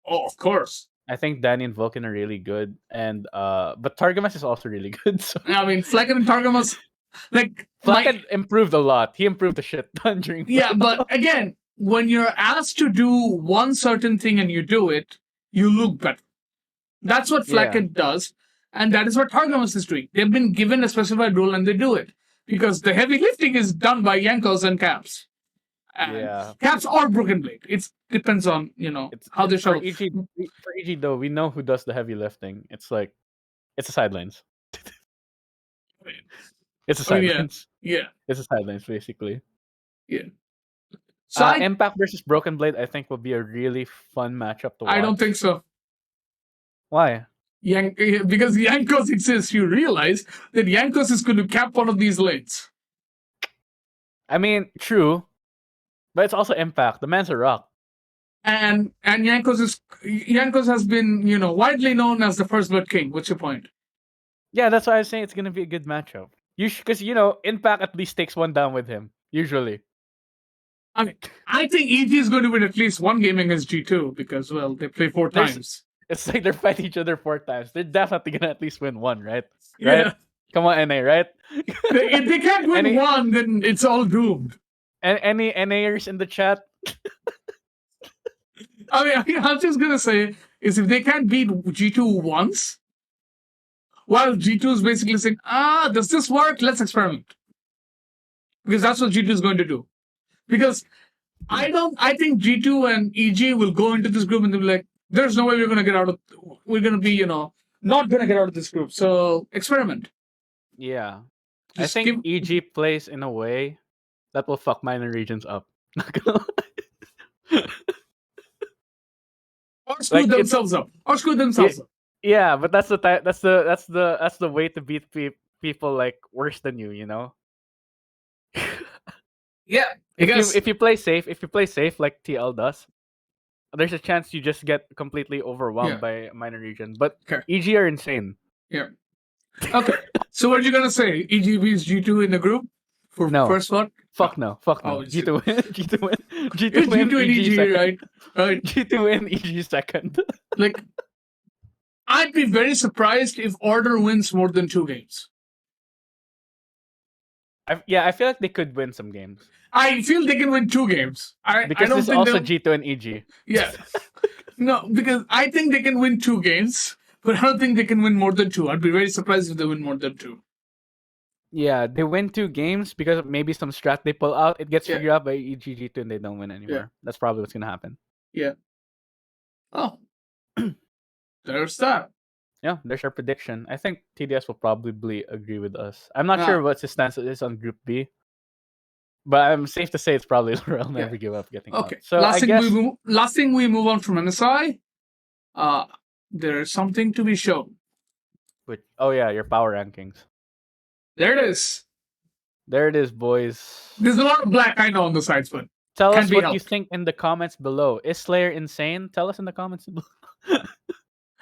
Oh, of course. I think Danny and Vulcan are really good, and but Targamas is also really good. So I mean, Flecken and Targamas, like my Flacken improved a lot. He improved a shit ton during yeah, but Brawl. again, when you're asked to do one certain thing and you do it, you look better. That's what Yeah, Flacken does, and that is what Targamas is doing. They've been given a specified role and they do it because the heavy lifting is done by Yankos and Caps. And yeah. Caps or Broken Blade. It depends on how they For shovel. EG though. We know who does the heavy lifting. It's like it's the sidelines. It's the I mean, yeah, sidelines. yeah, It's the sidelines basically. yeah. So Impact versus Broken Blade, I think, will be a really fun matchup to I don't think watch. so. Why? Because Yankos exists, you realize that Yankos is going to cap one of these lanes. I mean, true, but it's also Impact. The man's a rock. And Yankos has been widely known as the first blood king. What's your point? Yeah, that's why I was saying it's gonna be a good matchup. Because Impact at least takes one down with him usually. I mean, I think EG is going to win at least one game against G2 because they play four There's, times. it's like they're fighting each other 4 times. They're definitely gonna at least win one, right? Right? Yeah, Come on, NA, right? if they can't win any one, then it's all doomed. any NAers in the chat? I'm just gonna say is if they can't beat G2 once, while G2 is basically saying, does this work? Let's experiment. Because that's what G2 is going to do. Because I think G2 and EG will go into this group and they'll be like, there's no way we're gonna be, not gonna get out of this group. So experiment. Yeah. I Just think give EG plays in a way that will fuck minor regions up. Not gonna lie. or screw Like it's themselves up. Or screw yeah, themselves up. yeah, but that's the way to beat people like worse than you, you know? Yeah, I guess. If you play safe like TL does, there's a chance you just get completely overwhelmed Yeah. by minor region. But Okay. EG are insane. Yeah. Okay. So what are you gonna say? EG beats G2 in the group for No. first one? Fuck no. Fuck Oh, no. it's G2 win. G2 win. G2 it's win. G2 and EG EG, second. right? Right. G2 win. EG second. Like, I'd be very surprised if Order wins more than 2 games. I feel like they could win some games. I feel they can win 2 games. I Because don't this is think also they'll. G2 and EG. Yeah. No, because I think they can win 2 games, but I don't think they can win more than two. I'd be very surprised if they win more than two. Yeah, they win 2 games because of maybe some strat they pull out. It gets Yeah. figured out by EGG2 and they don't win Yeah. anymore. That's probably what's gonna happen. Yeah. Oh, there's that. Yeah, there's our prediction. I think TDS will probably agree with us. I'm not Uh, sure what his stance is on Group B, but I'm safe to say it's probably I'll yeah. never give up getting out. Okay. So I guess Last thing we move on from MSI. Uh, there is something to be shown. which oh yeah, your power rankings. There it is. There it is, boys. There's a lot of black I know on the sides, but Tell can't us be what you helped. think in the comments below. Is Slayer insane? Tell us in the comments below.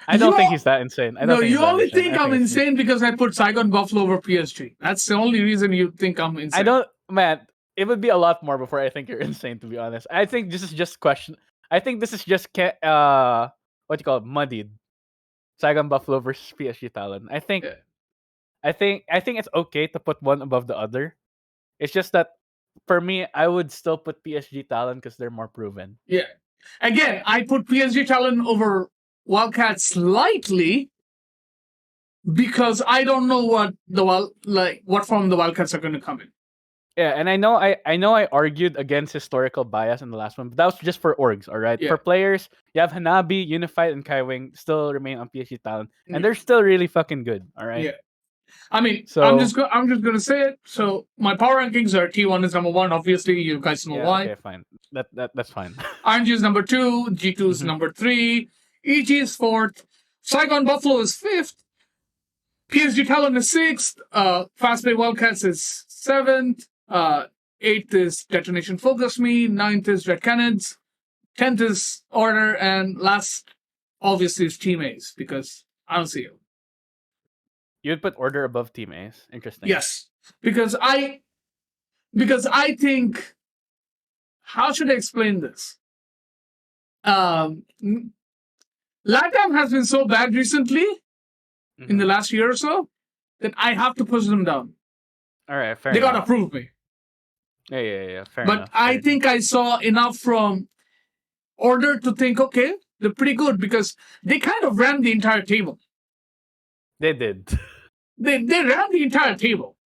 I don't You think he's that insane. I don't no, think he's you that only insane. think I I'm think it's me. insane because I put Saigon Buffalo over PSG. That's the only reason you think I'm I insane. don't, man. It would be a lot more before I think you're insane. To be honest, I think this is just question. I think this is just what you call it, muddied. Saigon Buffalo versus PSG Talon. Yeah. I think it's okay to put one above the other. It's just that for me, I would still put PSG Talon because they're more proven. Yeah. Again, I put PSG talent over Wildcats slightly because I don't know what form the Wildcats are going to come in. Yeah, and I know I argued against historical bias in the last one, but that was just for orgs, all right? Yeah. For players, you have Hanabi, Unified, and Kaiwing still remain on PSG Talon, and Yeah. they're still really fucking good, all right? Yeah. I mean, So I'm just gonna say it. So my power rankings are T1 is number one. Obviously, you guys know yeah, why. okay, fine. That's fine. RNG is number two. G2 is hmm number three. EG is fourth. Saigon Buffalo is fifth. PSG Talon is sixth. Fast Play Wildcats is seventh. Eighth is Detonation Focus Me. Ninth is Red Cannons. 10th is Order. And last, obviously, is Team Ace because I don't see it. You'd put Order above Team Ace. Interesting. Yes. Because I think, how should I explain this? Um, LATAM has been so bad recently in the hmm last year or so that I have to push them down. All right, fair They enough. gotta prove me. Yeah. Fair But enough. Fair I enough. think I saw enough from Order to think, okay, they're pretty good because they kind of ran the entire table. They did. They ran the entire table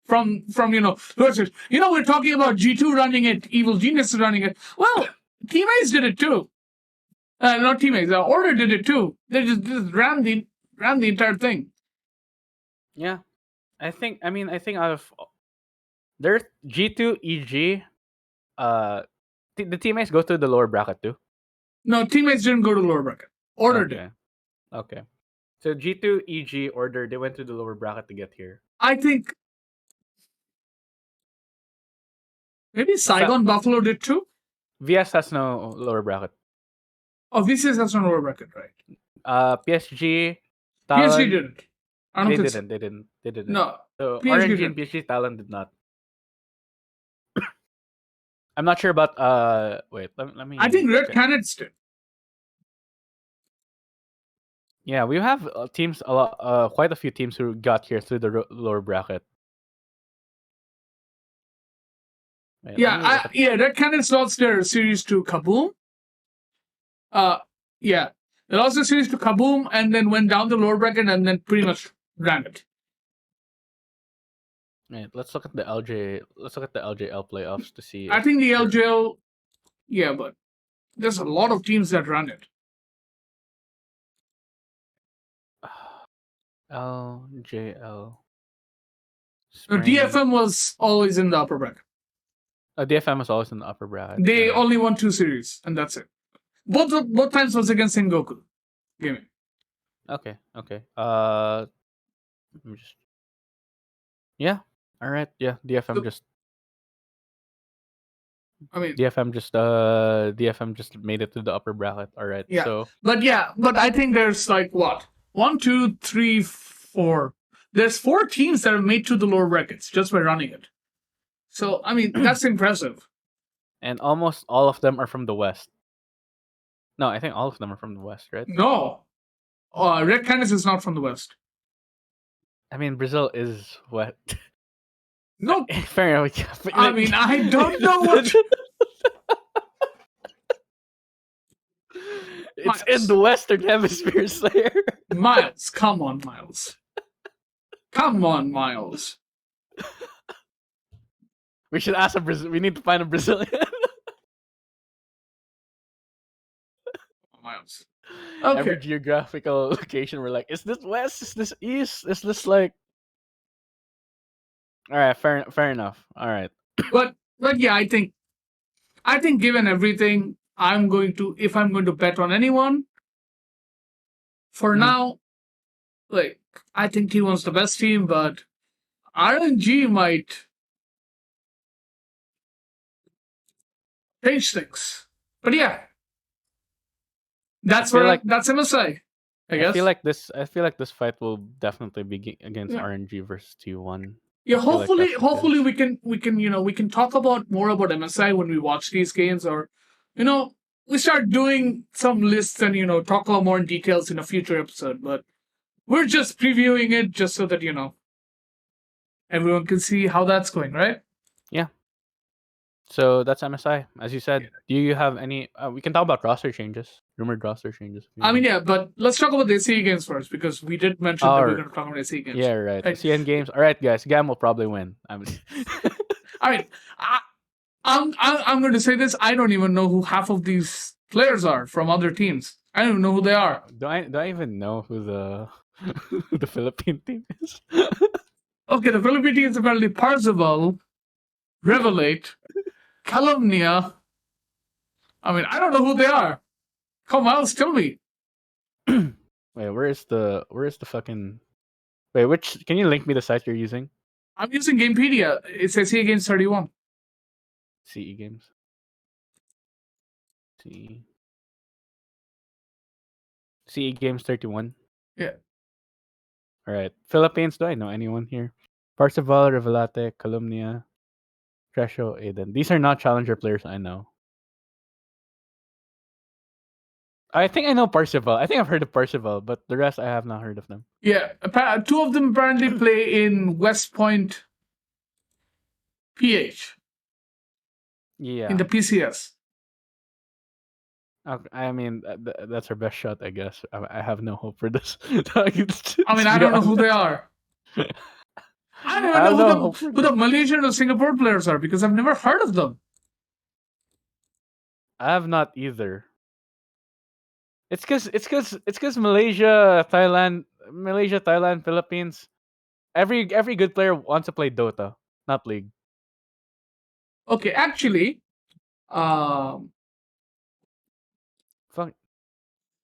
from versus we're talking about G2 running it, Evil Genius running it. Well, Teammates did it too. Not Teammates. Order did it too. They just ran the entire thing. Yeah, I think out of there's G2 EG, uh, the teammates go to the lower bracket too. No, Teammates didn't go to lower bracket. Order did. Okay. Okay. So G2 EG order they went to the lower bracket to get here. I think maybe Sa- Saigon Buffalo did too. VS has no lower bracket. Oh, VCS has no lower bracket, right? PSG, PSG Talon, didn't. I don't think so. they didn't. No, So PSG RNG and didn't. PSG Talon did not. I'm not sure about wait, let I think me Red check. Canids did. Yeah, we have teams a lot quite a few teams who got here through the lower bracket. Wait, let me look at Red Canids lost their series to Kaboom. Uh, yeah, they lost the series to Kaboom and then went down the lower bracket and then pretty much ran it. wait, let's look at the LJ let's look at the LJL playoffs to see I if think the they're LJL, yeah, but there's a lot of teams that run it. LJL Spring. DFM was always in the upper bracket. DFM was always in the upper bracket. They Alright. only won 2 series, and that's it. Both times was against Sengoku Gaming. Okay. Let me just yeah. All right. Yeah. So, I mean, DFM just made it to the upper bracket. All right. yeah, So but I think there's like what 1, 2, 3, 4. There's 4 teams that have made to the lower brackets just by running it. So I mean, that's impressive. and almost all of them are from the west. No, I think all of them are from the west, right? No, Red Canids is not from the west. I mean, Brazil is what? No, Fair enough. Yeah, but, I mean I don't know what. It's in the Western Hemisphere, Slayer. Miles, come on, Miles. Come on, Miles. We should ask a Brazil. We need to find a Brazilian. Miles. Every Okay, geographical location, we're like, is this west? Is this east? Is this like? All right, fair enough. All right. but yeah, I think given everything, if I'm going to bet on anyone for Mhm. now, like I think T1's the best team, but RNG might change things. But yeah, I feel like that's MSI, I I feel guess. like this. I feel like this fight will definitely be against Yeah. RNG versus T1. Yeah, I feel like that's the hopefully case. we can talk about more about MSI when we watch these games, or you know we start doing some lists and talk about more in details in a future episode. But we're just previewing it just so that everyone can see how that's going, right? Yeah. So that's MSI. As you said, do you have any? We can talk about roster changes, rumored roster changes if you I mean, want. yeah, but let's talk about the SE games first because we did mention that we're Or going to talk about SE games, yeah, right. right? CN games. All right, guys. Gam will probably win. I mean, I mean, I, I'm going to say this. I don't even know who half of these players are from other teams. I don't even know who they are. do I even know who the who the Philippine team is? Okay, the Philippine teams apparently Parzival, Revelate, Calumnia. I mean, I don't know who they are. Come on, tell me. Wait, where is the fucking? Wait, which? Can you link me the site you're using? I'm using Gamepedia. It says here Games 31. CE games. CE. CE games 31. Yeah. All right. Philippines. Do I know anyone here? Parzival, Revelate, Calumnia, Tresho, Aiden. These are not challenger players I know. I think I know Parzival. I think I've heard of Parzival, but the rest I have not heard of them. Yeah. Two of them apparently play in West Point PH in Yeah. the PCS. I mean, that's our best shot, I guess. I have no hope for this. to I mean, I be don't know who honest. they are. I don't I even know have no hope for who this. the Malaysian or Singapore players are because I've never heard of them. I have not either. It's cause Malaysia, Thailand, Philippines. Every good player wants to play Dota, not League. Okay, um, Fuck.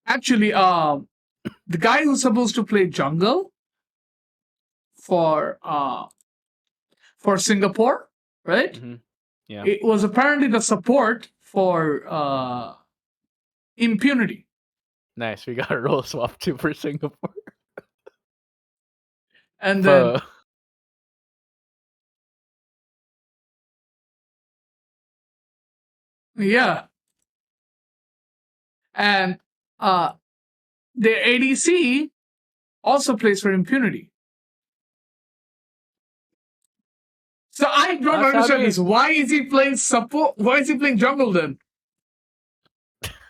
actually, the guy who's supposed to play jungle for uh for Singapore, right? Hmm. Yeah. It was apparently the support for impunity, Nice. We got a roll swap too for Singapore. and then For yeah, and uh, their ADC also plays for impunity. So I don't understand this. Sabi. Why is he playing support? Why is he playing jungle then?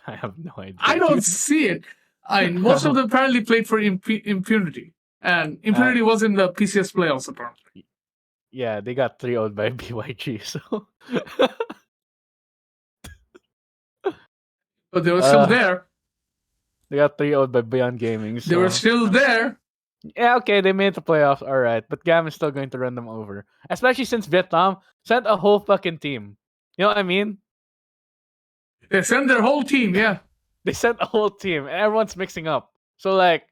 I have no I idea, don't dude. see it. I mean, most of them apparently played for impunity, and uh, impunity was in the PCS playoffs apparently, yeah, they got 3-0 by BYG, so but they were still uh there. they got 3-0 by Beyond Gaming, They were so still there. yeah, okay, they made the playoffs, alright. But Gam is still going to run them over. Especially since Vietnam sent a whole fucking team. You know what I mean? They sent their whole team. Yeah. They sent a whole team and everyone's mixing up. So like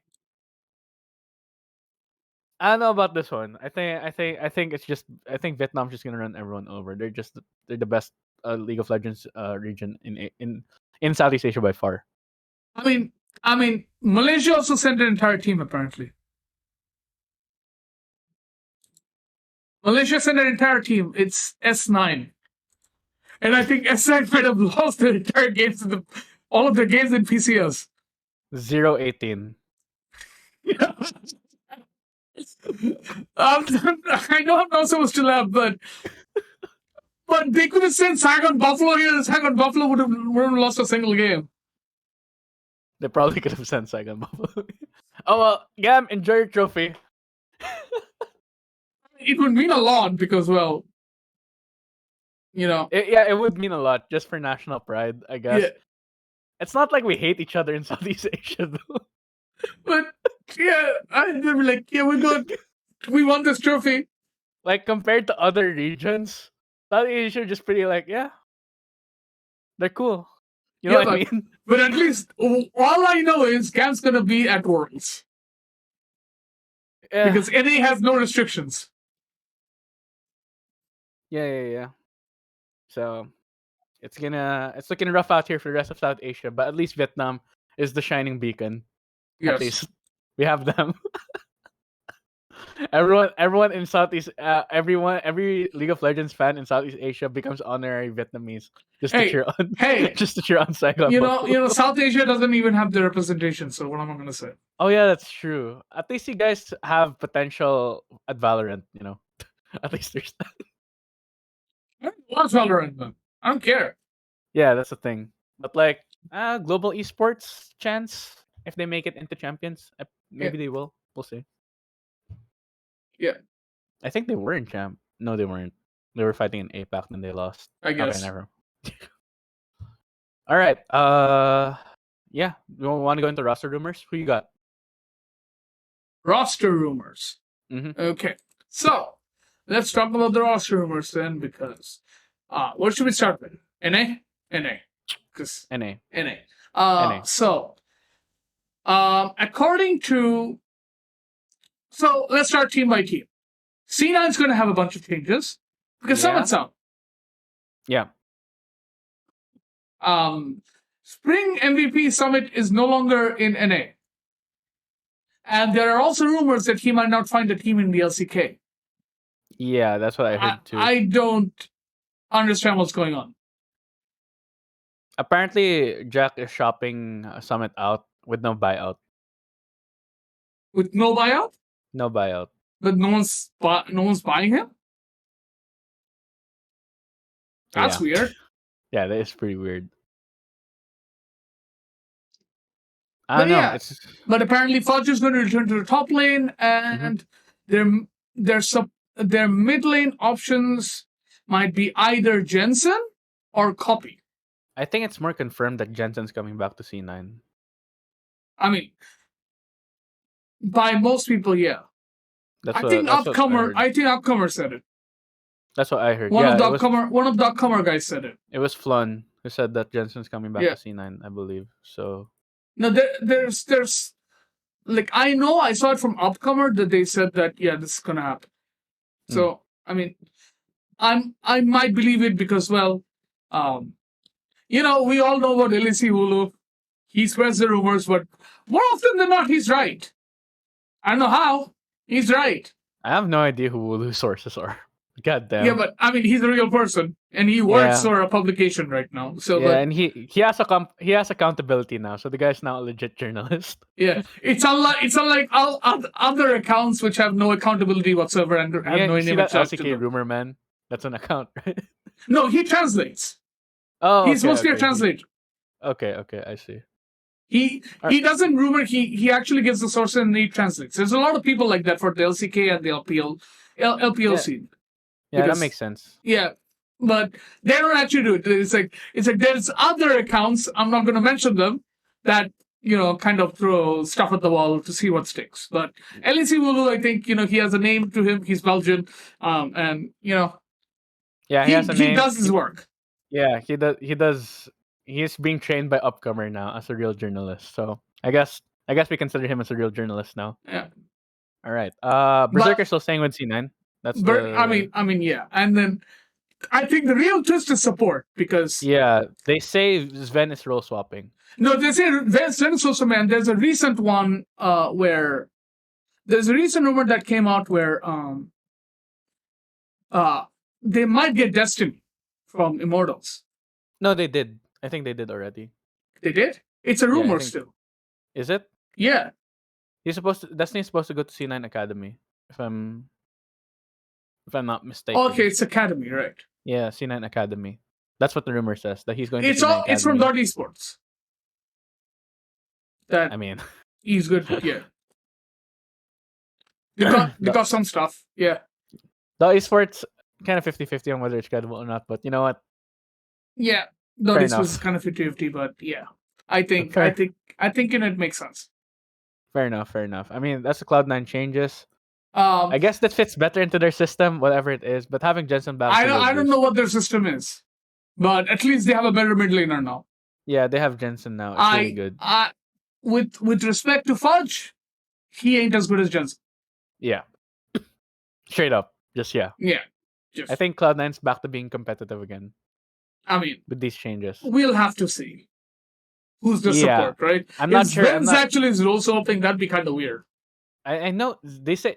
I don't know about this one. I think it's just I think Vietnam's just gonna run everyone over. They're the best League of Legends region in Southeast Asia by far. I mean, Malaysia also sent an entire team apparently. Malaysia sent an entire team. It's S9, and I think S9 might have lost their entire games all of their games in PCS. 0-18. I know I'm not supposed to laugh, but they could have sent Saigon Buffalo here. Saigon Buffalo would have lost a single game. They probably could have sent second Buffalo. Oh well, Gam, enjoy your trophy. It would mean a lot because, well, Yeah, it would mean a lot just for national pride, I yeah, guess. It's not like we hate each other in Southeast Asia, though. But yeah, they were like, yeah, we won this trophy. Like compared to other regions, Southeast Asia are just pretty like, yeah, they're cool. You know Yeah, what I mean? but at least all I know is Cam's gonna be at Worlds Yeah, because NA has no restrictions. yeah. So it's looking rough out here for the rest of South Asia, but at least Vietnam is the shining beacon. At Yes, least we have them. everyone in Southeast, every League of Legends fan in Southeast Asia becomes honorary Vietnamese just to hey, cheer on, hey, just to cheer on Saigon Buffalo. South Asia doesn't even have the representation. So what am I gonna say? Oh yeah, that's true. At least you guys have potential at Valorant. At least there's that. What's Valorant then? I don't care. Yeah, that's the thing. But like, global esports chance if they make it into champions, Yeah, maybe they will. We'll see. yeah, I think they were in champ. No, they weren't. They were fighting in APAC and they lost. I Okay, guess. never. All right. Yeah. You want to go into roster rumors? Who you got? Roster rumors. Mm-hmm. Okay, so let's talk about the roster rumors then, because what should we start with? NA, NA, because NA. NA. NA. So according to so let's start team by team. C9 is going to have a bunch of changes because Yeah. Summit's out. Yeah. Spring MVP Summit is no longer in NA. And there are also rumors that he might not find a team in the LCK. Yeah, that's what I heard too. I don't understand what's going on. Apparently, Jack is shopping Summit out with no buyout. With no buyout? No buyout. But no one's buying him? That's Yeah. weird. Yeah, that is pretty weird. I But don't know. yeah, but apparently Fudge is going to return to the top lane, and their mid lane options might be either Jensen or Copy. I think it's more confirmed that Jensen's coming back to C9. I mean, by most people, yeah. That's I what think that's what I heard. Upcomer said it. That's what I heard. One Yeah, of the Upcomer guys said it. it was Flun who said that Jensen's coming back Yeah. to C9, I believe. So No, there's like I know I saw it from Upcomer that they said that yeah, this is gonna happen. So I mean, I might believe it because well, we all know about LEC Hulu. He spreads the rumors, but more often than not, he's right. I don't know how. He's right. I have no idea who Wulu's sources are. God damn. Yeah, but I mean, he's a real person, and he works for a publication right now. So, yeah, and he has he has accountability now, so the guy's now a legit journalist. Yeah, it's unlike all other accounts which have no accountability whatsoever and have Yeah, no you see name that attached to LCK them. rumor man? That's an account, right? No, he translates. Oh, He's mostly a translator. Okay, I see. He doesn't rumor. He actually gives the source and he translates. There's a lot of people like that for the LCK and the LPL scene. Yeah, Because- that makes sense. Yeah, but they don't actually do it. It's like there's other accounts. I'm not going to mention them that kind of throw stuff at the wall to see what sticks. But LEC Wulu, I think he has a name to him. He's Belgian, and Yeah, he has a name. He does his work. Yeah, he does. He's being trained by Upcomer now as a real journalist. So I guess we consider him as a real journalist now. Yeah. All right. Berserker's still staying with C9. That's I mean, yeah. And then I think the real twist is support because they say Sven is role swapping. no, they say Sven is also man. There's a recent one where there's a recent rumor that came out where they might get Destiny from Immortals. No, they did. I think they did already. They did? It's a rumor still. Is it? Yeah. Destiny's supposed to go to C9 Academy, if I'm not mistaken. Okay, it's Academy, right? Yeah, C9 Academy. That's what the rumor says, that he's going to It's C9 Academy. It's from Dot Esports. That I mean, he's good. Yeah. They got some stuff. Yeah. The esports kind of 50-50 on whether it's credible or not, but you know what? Yeah. Dot Esports is kind of 50-50, but yeah. I think I Fair, think I think it makes sense. fair enough, fair enough. I mean, that's the Cloud9 changes. Um, I guess that fits better into their system, whatever it is. But having Jensen back is a real I don't know boost. what their system is, but at least they have a better mid laner now. Yeah, they have Jensen now. It's really I good. I with respect to Fudge, he ain't as good as Jensen. Yeah, straight up. Just yeah. Yeah, I just think Cloud9's back to being competitive again I mean, with these changes. we'll have to see who's the Yeah, support, right? I'm If not sure. I'm Sven's not. actually is role swapping, that'd be kind of weird. I know they said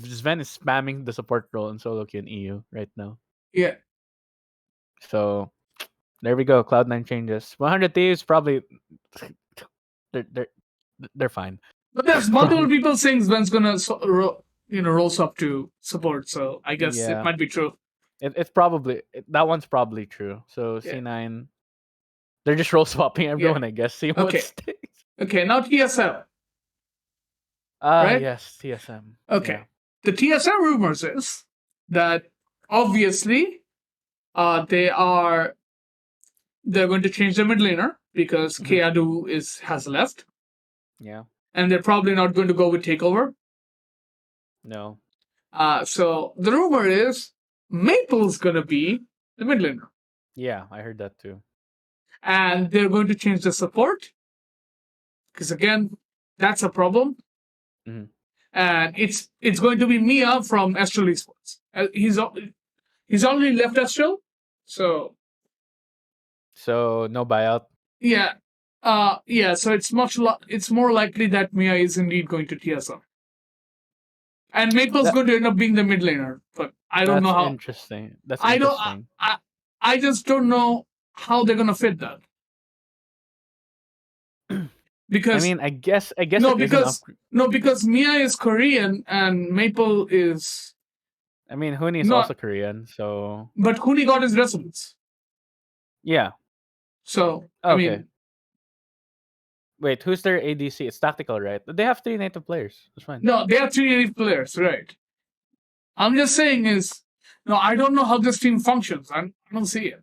Sven is spamming the support role in solo queue in EU right now. Yeah, So there we go. Cloud9 changes. 100 Thieves probably they're they're they're fine. but there's multiple Probably. people saying Sven's gonna roll swap to support, so I guess it Yeah. might be true. It's probably that one's probably true. So Yeah, C9 they're just role swapping yeah. everyone, I guess. See what Okay, sticks. okay. Now TSM, Ah, right? yes, TSM. Okay. Yeah. The TSM rumors is that obviously they're going to change their mid laner because Mhm. Keadu has left, Yeah. and they're probably not going to go with takeover. No. So the rumor is Maple's gonna be the mid laner, Yeah, I heard that too. and they're going to change the support because again, that's a problem. Mhm. And it's going to be Mia from Astral Esports. He's already left Astral, so So no buyout. yeah, yeah. So it's more likely that Mia is indeed going to TSM, and Maple's That going to end up being the mid laner. But I don't know that's how. interesting. That's I don't. interesting. I just don't know how they're gonna fit that I because mean, I guess no, it is an because upgrade. no, because Mia is Korean and Maple is I mean, Huni is also not. Korean, so But Huni got his residence, yeah. so I Okay. mean, Wait, who's their ADC? It's tactical, right? They have 3 native players. That's fine. no, they have three native players, right? I'm just saying is no, I don't know how this team functions. I don't see it.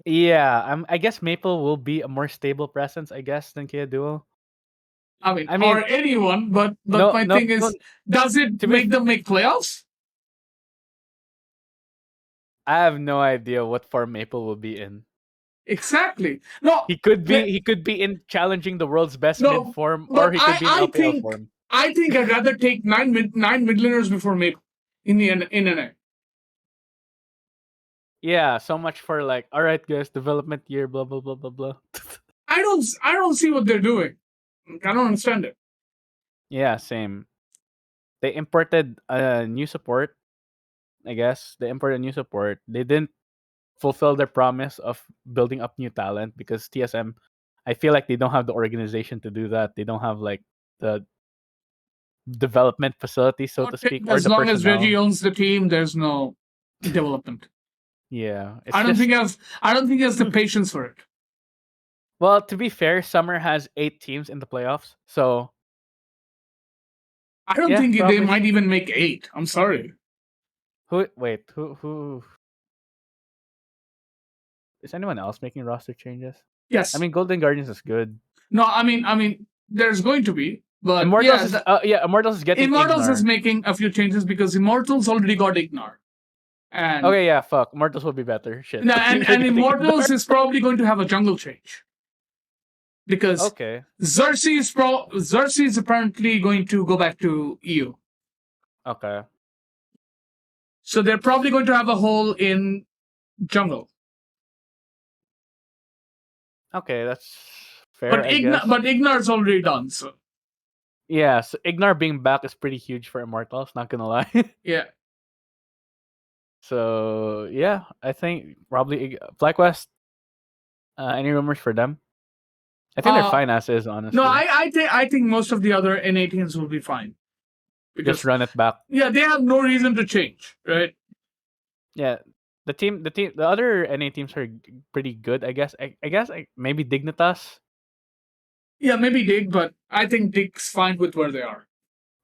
Yeah, I guess Maple will be a more stable presence, I guess, than Kia Duo. I mean, I or mean, anyone, but no, my no, thing no. is, does it To be, make them make playoffs? I have no idea what form Maple will be in. Exactly. No, He could le- be, he could be in challenging the world's best mid no, form, or but he could be in LPL think form. I'd rather take nine mid laners before Maple in the in NA. Yeah, so much for like, all right, guys, development year, blah blah blah blah blah. I don't see what they're doing. I don't understand it. Yeah, same. They imported a new support. I guess they imported new support. They didn't fulfill their promise of building up new talent because TSM, I feel like they don't have the organization to do that. They don't have like the development facility, so to speak, or As the long as Reggie personnel. owns the team, there's no development. Yeah, it's just I don't think he has the patience for it. well. To be fair, Summer has 8 teams in the playoffs, so I don't yeah, think they probably. might even make 8. I'm sorry. Who? Wait, who? Is anyone else making roster changes? I Yes. mean, Golden Guardians is good. No, I mean, there's going to be, but Immortals is Immortals is getting Immortals is Ignar. making a few changes because Immortals already got Ignar, and Okay, yeah, fuck. Immortals will be better. Shit, they're and getting Immortals Ignar. is probably going to have a jungle change because Okay, Xerxes is apparently going to go back to EU, okay, so they're probably going to have a hole in jungle. okay. That's fair, I guess. But Ignar's already done, so Yeah, so Ignar being back is pretty huge for Immortals. Not gonna lie. yeah. So yeah, I think probably FlyQuest. Any rumors for them? I think they're Uh, fine as is, no, honestly. I think most of the other NA teams will be fine Just because run it back. yeah, they have no reason to change, right? Yeah, the other NA teams are pretty good. I guess. I guess maybe Dignitas. Yeah, maybe Dig, but I think Dig's fine with where they are.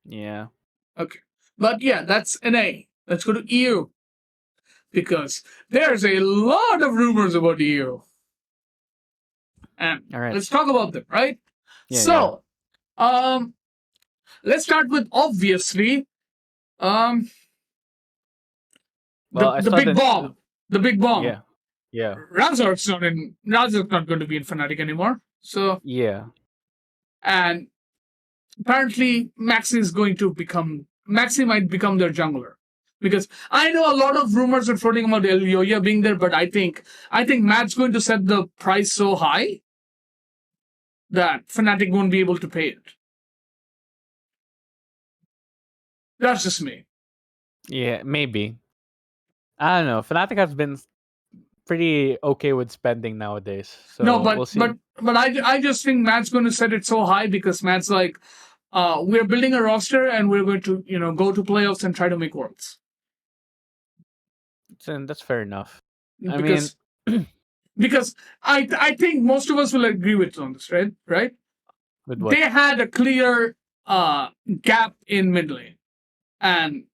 Yeah. Okay, but yeah, that's NA. Let's go to EU because there's a lot of rumors about EU. And All right. let's talk about them, right? Yeah, yeah. So, um, let's start with obviously um Well, I the saw big the. bomb. The big bomb. Yeah, yeah, Razor's not going to be in Fnatic anymore. So yeah. and apparently Maxi might become their jungler. Because I know a lot of rumors are floating about Elioya being there, but I think Matt's going to set the price so high that Fnatic won't be able to pay it. That's just me. Yeah, maybe. I don't know. Fnatic has been pretty okay with spending nowadays, No, so but we'll see. but but I just think Matt's going to set it so high because Matt's like, we're building a roster and we're going to go to playoffs and try to make worlds. So that's fair enough. I mean, Because because I think most of us will agree with on this, right? Right? with They what? had a clear gap in mid lane, and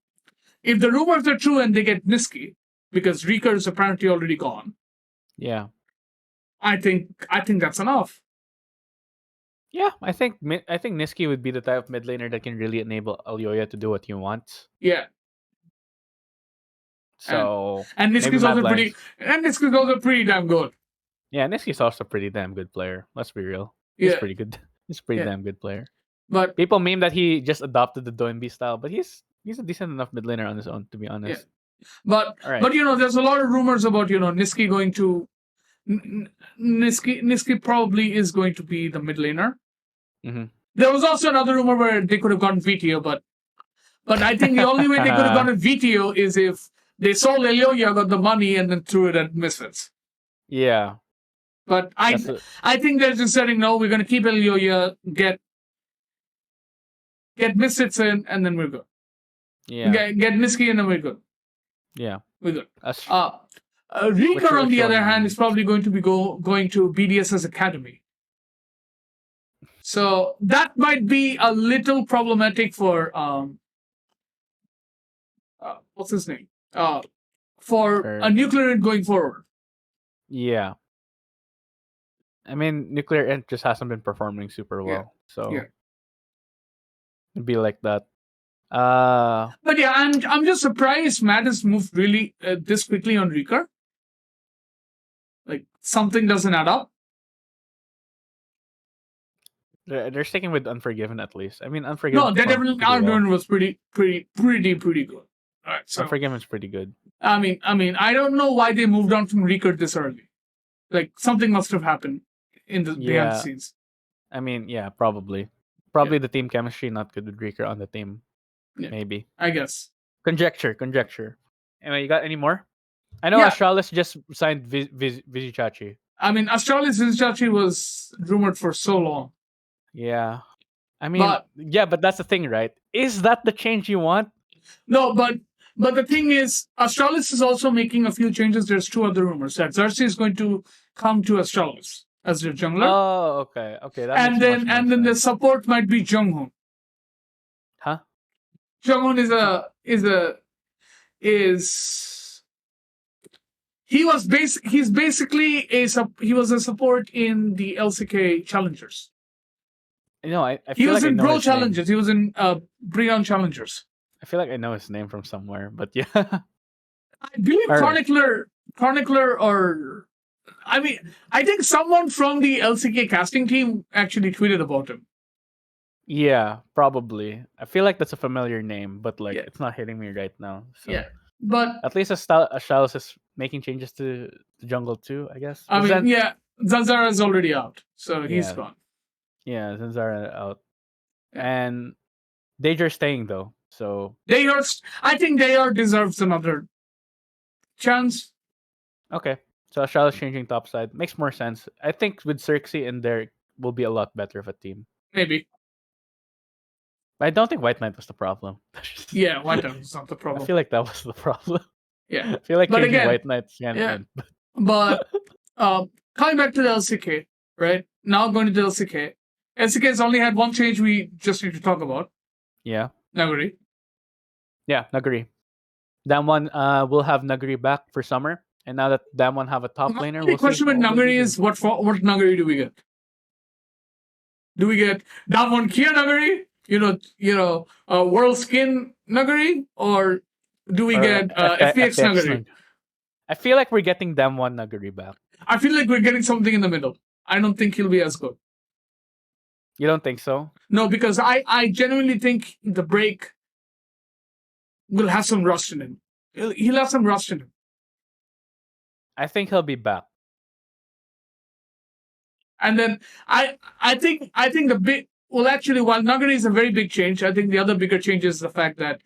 if the rumors are true and they get Niski, because Reeker is apparently already gone, Yeah, I think that's enough. yeah. I think Niski would be the type of mid laner that can really enable Alyoya to do what he wants. Yeah, and So and maybe Niski's Mad also pretty Lions. and Niski's also pretty damn good. Yeah, Niski's also a pretty damn good player. Let's be real. He's Yeah, pretty good. He's a pretty yeah, damn good player. but People meme that he just adopted the Doinb style, but he's a decent enough mid laner on his own, to be yeah, honest. but All right. but there's a lot of rumors about Niski going to Niski probably is going to be the mid laner. Mm-hmm. There was also another rumor where they could have gotten VTO, but I think the only way they could have gotten VTO is if they sold Elioya, got the money, and then threw it at Misfits. Yeah, But that's a, I think they're just saying no, we're going to keep Elioya, get Misfits in, and then we're good. yeah, Get Niski in, and we're good. yeah. We're good. That's Reeker, on which the other one hand, you is probably going to be going to BDS's academy. So that might be a little problematic for what's his name? For a for nuclear going forward. yeah. I mean, Nuclear Int just hasn't been performing super Yeah, well, so yeah. it'd be like that. Uh, But yeah, I'm just surprised Matt has moved really this quickly on Reeker. Like something doesn't add up. they're sticking with Unforgiven at least. I mean, Unforgiven No, that performed definitely pretty well. Arden was pretty good. All right, so Unforgiven's pretty good. I don't know why they moved on from Reeker this early. Like something must have happened in the behind the Yeah, scenes. I mean, yeah, probably. Yeah, Probably the team chemistry not good with Reeker on the team. yeah, Maybe. I guess. Conjecture. Anyway, you got any more? I know Yeah, Astralis just signed Vizichachi. Astralis Zinchachi was rumored for so long, Yeah. I mean, but yeah, but that's the thing, right? Is that the change you want? no, but the thing is, Astralis is also making a few changes. There's two other rumors that Xerxes is going to come to Astralis as their jungler, Oh, okay. Okay, that and makes much then more and then the sense. support might be Junghoon. Huh? Junghoon is he's basically he was a support in the LCK Challengers. No, I He feel was like I in know Bro his name. Challengers. He was in Breon Challengers. I feel like I know his name from somewhere, but yeah. I believe All right. Chronicler, or I mean, I think someone from the LCK casting team actually tweeted about him. Yeah, probably. I feel like that's a familiar name, but like Yeah, it's not hitting me right now. So yeah. But at least Astralis is making changes to the jungle too, I guess. I But mean, then yeah, Zanzara is already out, so he's yeah, gone. yeah, Zanzara out. Yeah. And Danger staying though. So I think Dayor deserves another chance. okay. So Astralis changing topside makes more sense. I think with Cirxie in there will be a lot better of a team. Maybe. But I don't think White Knight was the problem. Yeah, Whiteout is not the I problem. feel like that was the problem. Yeah. I feel like But changing again, White Knight's kind yeah. of But coming back to the LCK, right? Now going to the LCK. LCK has only had one change we just need to talk about. yeah. Nagari. Yeah, Nagari. That one we'll have Nagari back for summer. And now that Damwon have a top My laner, only we'll see question with what will they Nagari do. is what Nagari do we get? Do we get Damon Kia Nagari? World Skin Nagari? Or do we Or get FPX FPX Nagari? Nug. I feel like we're getting Damwon Nagari back. I feel like we're getting something in the middle. I don't think he'll be as good. You don't think so? No, because I genuinely think the break will have some rust in him. He'll have some rust in him. I think he'll be back. And then I think the big actually, while Nagari is a very big change, I think the other bigger change is the fact that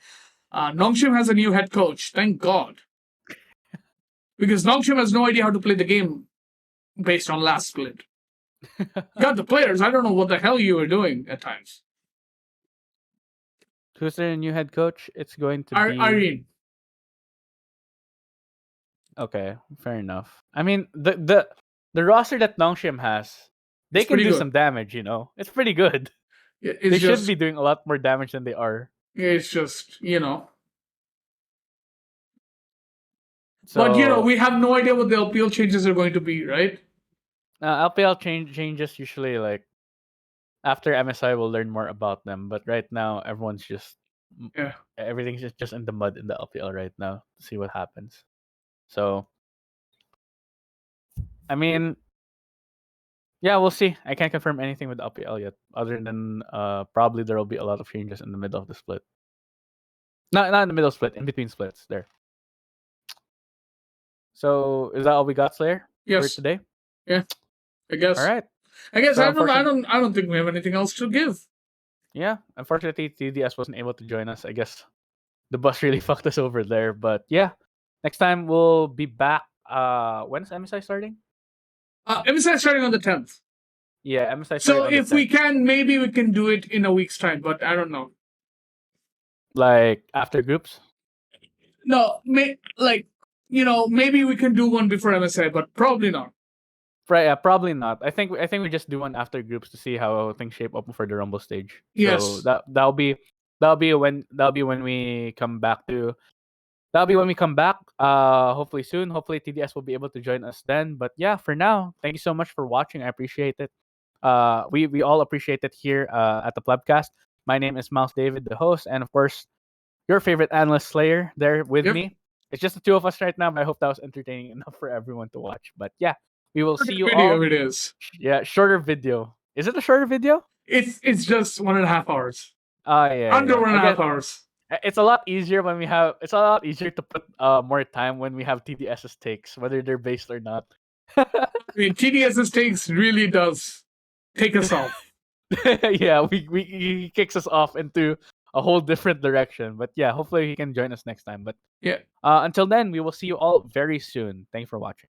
Nongshim has a new head coach. Thank God. Because Nongshim has no idea how to play the game based on last split. Got the players. I don't know what the hell you were doing at times. Who's their new head coach? It's going to be Irene. Okay, fair enough. I mean, the roster that Nongshim has, they It's can pretty do good. some damage. It's pretty good. They should be doing a lot more damage than they are. It's just, So, But we have no idea what the LPL changes are going to be, right? LPL changes usually like after MSI we'll learn more about them. But right now everyone's just everything's just in the mud in the LPL right now to see what happens. So, I mean, yeah, we'll see. I can't confirm anything with the LPL yet, other than probably there will be a lot of changes in the middle of the split. Not in the middle split, in between splits there. So is that all we got, Slayer? Yes. For today? Yeah. I guess. All right. I guess So I don't think we have anything else to give. Yeah. Unfortunately, TDS wasn't able to join us. I guess the bus really fucked us over there. But yeah. Next time we'll be back. When's MSI starting? MSI starting on the 10th. Yeah, MSI starting So on the if 10th. we can, maybe we can do it in a week's time, but I don't know. Like after groups? No, maybe we can do one before MSI, but probably not. Right, yeah, probably not. I think we just do one after groups to see how things shape up for the Rumble stage. Yes. So that'll be when we come back to that'll be when we come back. Hopefully soon. Hopefully TDS will be able to join us then. But yeah, for now, thank you so much for watching. I appreciate it. We all appreciate it here at the Plebcast. My name is Mouse David, the host, and of course, your favorite analyst Slayer there with me. It's just the two of us right now, but I hope that was entertaining enough for everyone to watch. But yeah, we will see you all. Video it is. Yeah, shorter video. Is it a shorter video? It's just 1.5 hours. Yeah. Under 1.5 hours. It's a lot easier when we have. It's a lot easier to put more time when we have TDS's takes, whether they're based or not. I mean, TDS's takes really does take us off. Yeah, he kicks us off into a whole different direction. But yeah, hopefully he can join us next time. But yeah, until then, we will see you all very soon. Thanks for watching.